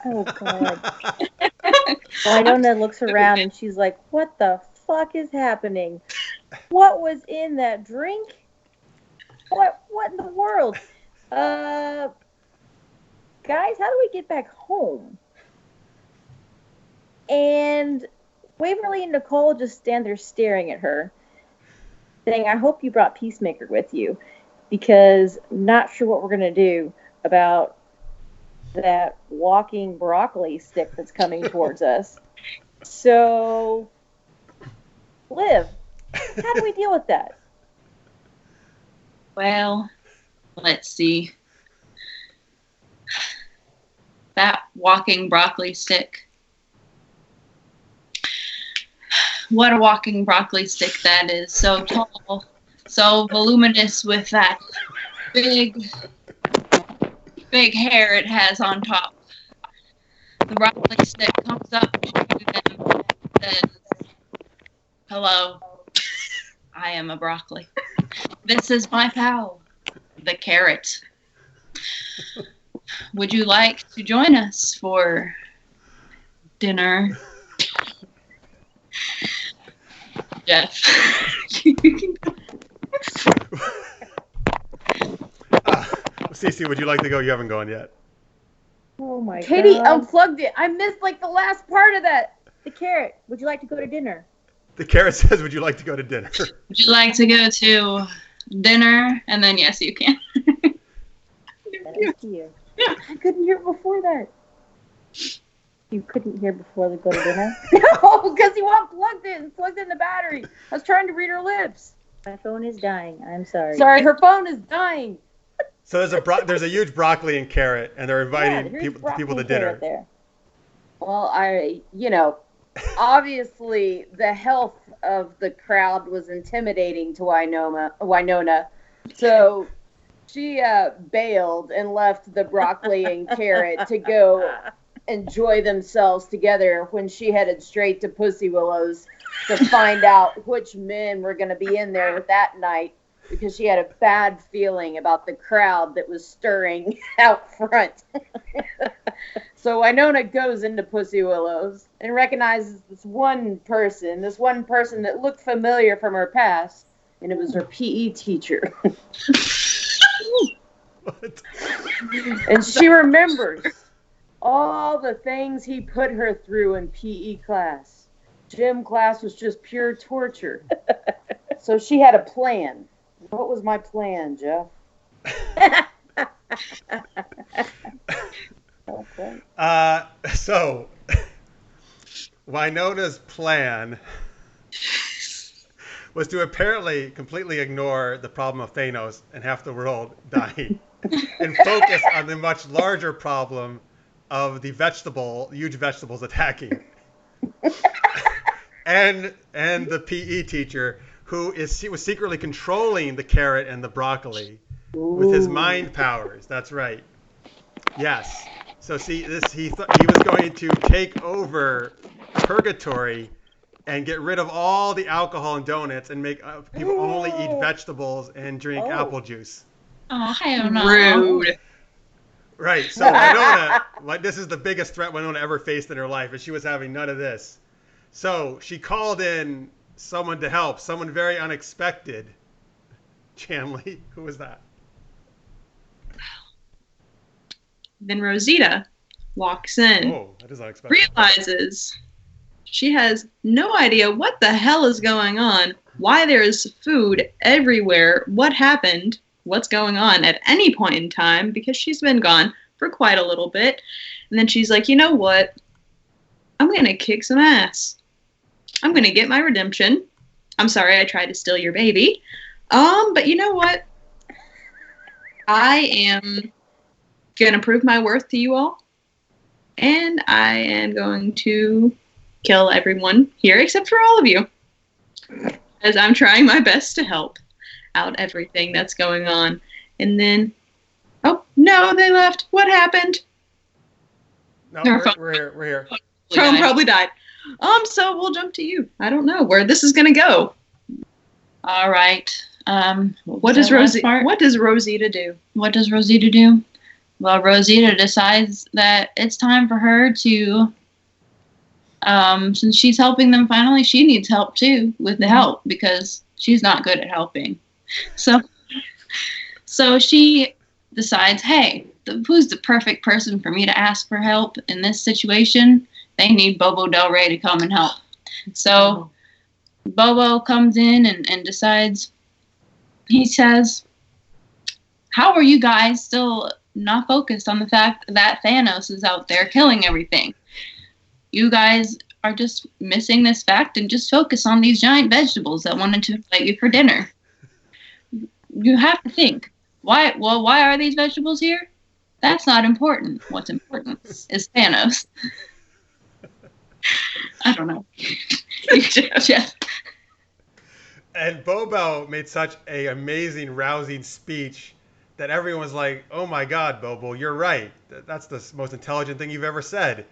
Oh, God. Wynonna looks around and she's like, what the fuck is happening? What was in that drink? What in the world? Guys, how do we get back home? And Waverly and Nicole just stand there staring at her, saying, I hope you brought Peacemaker with you, because I'm not sure what we're going to do about that walking broccoli stick that's coming towards us. So, Liv, how do we deal with that? Well, let's see. That walking broccoli stick. What a walking broccoli stick that is. So tall, so voluminous with that big hair it has on top. the broccoli stick comes up to them and says, "Hello, I am a broccoli. This is my pal, the carrot. Would you like to join us for dinner?" Jeff. Cece, would you like to go? You haven't gone yet. Oh my Katie god. unplugged it. I missed like the last part of that. The carrot. Would you like to go to dinner? The carrot says, would you like to go to dinner? Would you like to go to dinner? And then yes, you can. Thank you. I couldn't hear it before that. You couldn't hear before the go to dinner? No, because you unplugged it and plugged in the battery. I was trying to read her lips. My phone is dying. I'm sorry. Sorry, her phone is dying. So there's a huge broccoli and carrot, and they're inviting there's people broccoli to dinner. carrot there. Well, obviously the health of the crowd was intimidating to Wynonna. So she bailed and left the broccoli and carrot to go enjoy themselves together when she headed straight to Pussy Willow's to find out which men were going to be in there that night, because she had a bad feeling about the crowd that was stirring out front. So Wynonna goes into Pussy Willow's and recognizes this one person that looked familiar from her past, and it was her PE teacher. What? And she remembers all the things he put her through in PE class. Gym class was just pure torture. So she had a plan. What was my plan, Jeff? Okay. So Wynonna's plan was to apparently completely ignore the problem of Thanos and half the world dying and focus on the much larger problem of the huge vegetables attacking. and the PE teacher who was secretly controlling the carrot and the broccoli with his mind powers. That's right. Yes. So see, he was going to take over purgatory and get rid of all the alcohol and donuts and make people only eat vegetables and drink apple juice. Oh, hell no. Rude. Right. So Wynonna, this is the biggest threat Wynonna ever faced in her life, and she was having none of this. So she called in someone to help, someone very unexpected. Chanley, who was that? Then Rosita walks in, Oh, that is unexpected. realizes she has no idea what the hell is going on, why there is food everywhere, what happened, what's going on at any point in time, because she's been gone for quite a little bit. And then she's like, you know what? I'm going to kick some ass. I'm going to get my redemption. I'm sorry I tried to steal your baby. But you know what? I am going to prove my worth to you all. And I am going to kill everyone here except for all of you. As I'm trying my best to help out everything that's going on. And then, oh, no, they left. What happened? No, we're here. We're here. Tron probably died. So we'll jump to you. I don't know where this is going to go. All right. What does Rosita do? What does Rosita do? Well, Rosita decides that it's time for her to, since she's helping them finally, she needs help too with the help because she's not good at helping. So she decides, hey, who's the perfect person for me to ask for help in this situation? They need Bobo Del Rey to come and help. So Bobo comes in and decides, he says, how are you guys still not focused on the fact that Thanos is out there killing everything? You guys are just missing this fact and just focus on these giant vegetables that wanted to invite you for dinner. You have to think, why are these vegetables here? That's not important. What's important is Thanos. I don't know. Jeff. And Bobo made such an amazing, rousing speech that everyone was like, oh my God, Bobo, you're right. That's the most intelligent thing you've ever said.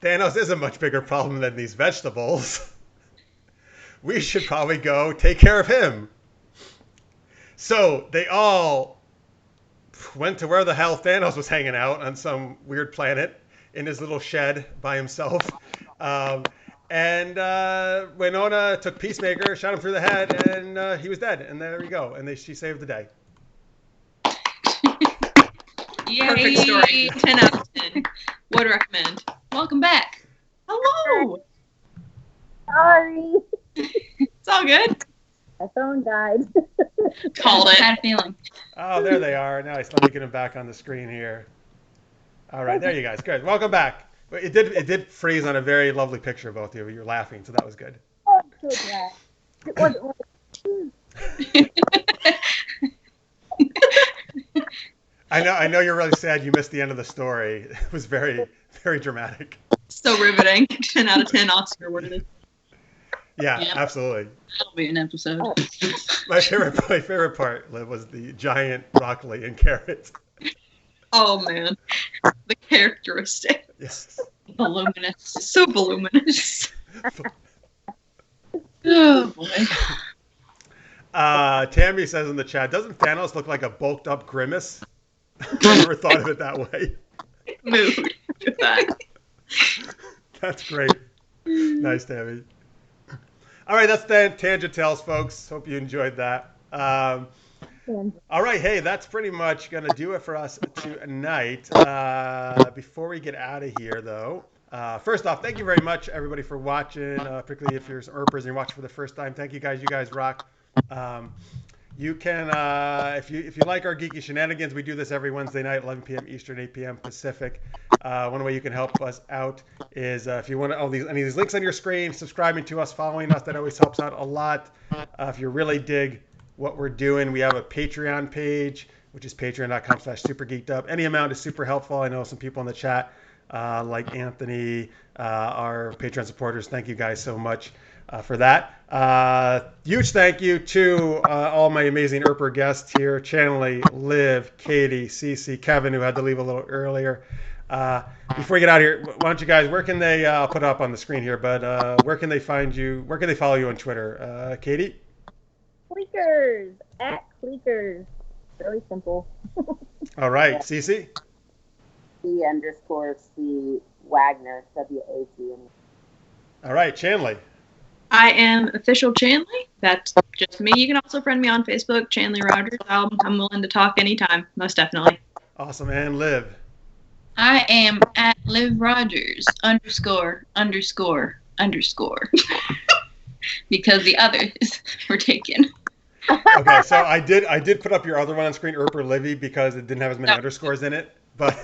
Thanos is a much bigger problem than these vegetables. We should probably go take care of him. So they all went to where the hell Thanos was hanging out on some weird planet in his little shed by himself. And Wynonna took Peacemaker, shot him through the head, and he was dead. And there we go. And she saved the day. Yay. Perfect story. 10 out of 10. Would recommend. Welcome back. Hello. Sorry. It's all good. My phone died. Called it. Had a feeling. Oh, there they are. Nice. Let me get them back on the screen here. All right, there you guys. Good. Welcome back. It did freeze on a very lovely picture of both of you. You're laughing, so that was good. Oh, I'm so glad. It wasn't I know you're really sad you missed the end of the story. It was very, very dramatic. So riveting. 10 out of 10 Oscar worthy. Yeah, Yep. absolutely. That'll be an episode. Oh. My favorite part, Liv, was the giant broccoli and carrots. Oh man. The characteristic. Yes. Voluminous. So voluminous. Oh boy. Tammy says in the chat, doesn't Thanos look like a bulked up Grimace? I never thought of it that way. Mood. With that. That's great. Nice, Tammy. All right, that's the Tangent Tales, folks. Hope you enjoyed that. All right, hey, that's pretty much going to do it for us tonight. Before we get out of here, though, first off, thank you very much, everybody, for watching, particularly if you're some Earpers and you're watching for the first time. Thank you, guys. You guys rock. You can, if you like our geeky shenanigans, we do this every Wednesday night, 11 p.m. Eastern, 8 p.m. Pacific. One way you can help us out is if you want any of these links on your screen, subscribing to us, following us. That always helps out a lot. If you really dig what we're doing, we have a Patreon page, which is patreon.com/supergeekedup. Any amount is super helpful. I know some people in the chat, like Anthony, our Patreon supporters. Thank you guys so much for that. Huge thank you to all my amazing Earper guests here, Chanley, Liv, Katie, Cece, Kevin, who had to leave a little earlier. Before we get out of here, why don't you guys, where can they, I'll put it up on the screen here, but where can they find you, where can they follow you on Twitter? Katie? Cleekers. At Cleekers. Really simple. All right, Cece? C_C Wagner, WAGN. All right, Chanley? I am official Chanley. That's just me. You can also friend me on Facebook, Chanley Rogers. I'm willing to talk anytime, most definitely. Awesome. And Liv? I am at Liv Rogers _ because the others were taken. Okay, so I did put up your other one on screen, Earper Livy, because it didn't have as many underscores in it. But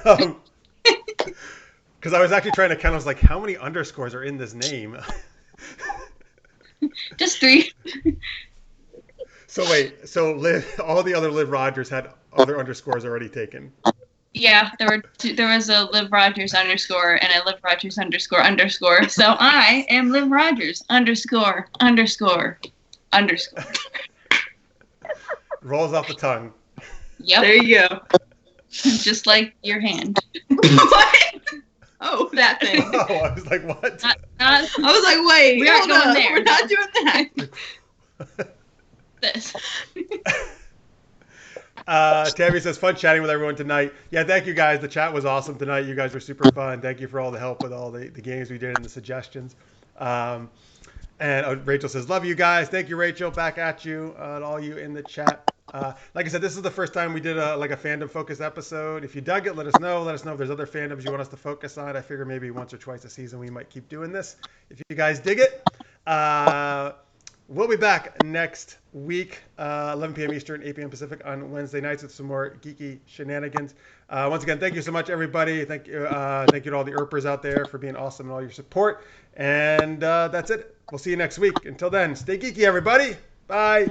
because I was actually trying to count, I was like, how many underscores are in this name? Just 3. So wait, so Liv, all the other Liv Rogers had other underscores already taken. Yeah, there was a Liv Rogers _ and a Liv Rogers __. So I am Liv Rogers ___. Rolls off the tongue. Yep. There you go. Just like your hand. What? Oh, that thing. Oh, I was like, what? Not, I was like, wait, We aren't hold going up. there. We're not doing that. this. Tammy says, fun chatting with everyone tonight. Yeah, thank you guys. The chat was awesome tonight. You guys were super fun. Thank you for all the help with all the games we did and the suggestions. And Rachel says, love you guys. Thank you, Rachel. Back at you, and all you in the chat. Like I said, this is the first time we did a fandom focused episode. If you dug it, let us know. Let us know if there's other fandoms you want us to focus on. I figure maybe once or twice a season we might keep doing this. If you guys dig it, we'll be back next week, 11 p.m. Eastern, 8 p.m. Pacific on Wednesday nights with some more geeky shenanigans. Once again, thank you so much, everybody. Thank you to all the Earpers out there for being awesome and all your support. And that's it. We'll see you next week. Until then, stay geeky, everybody. Bye.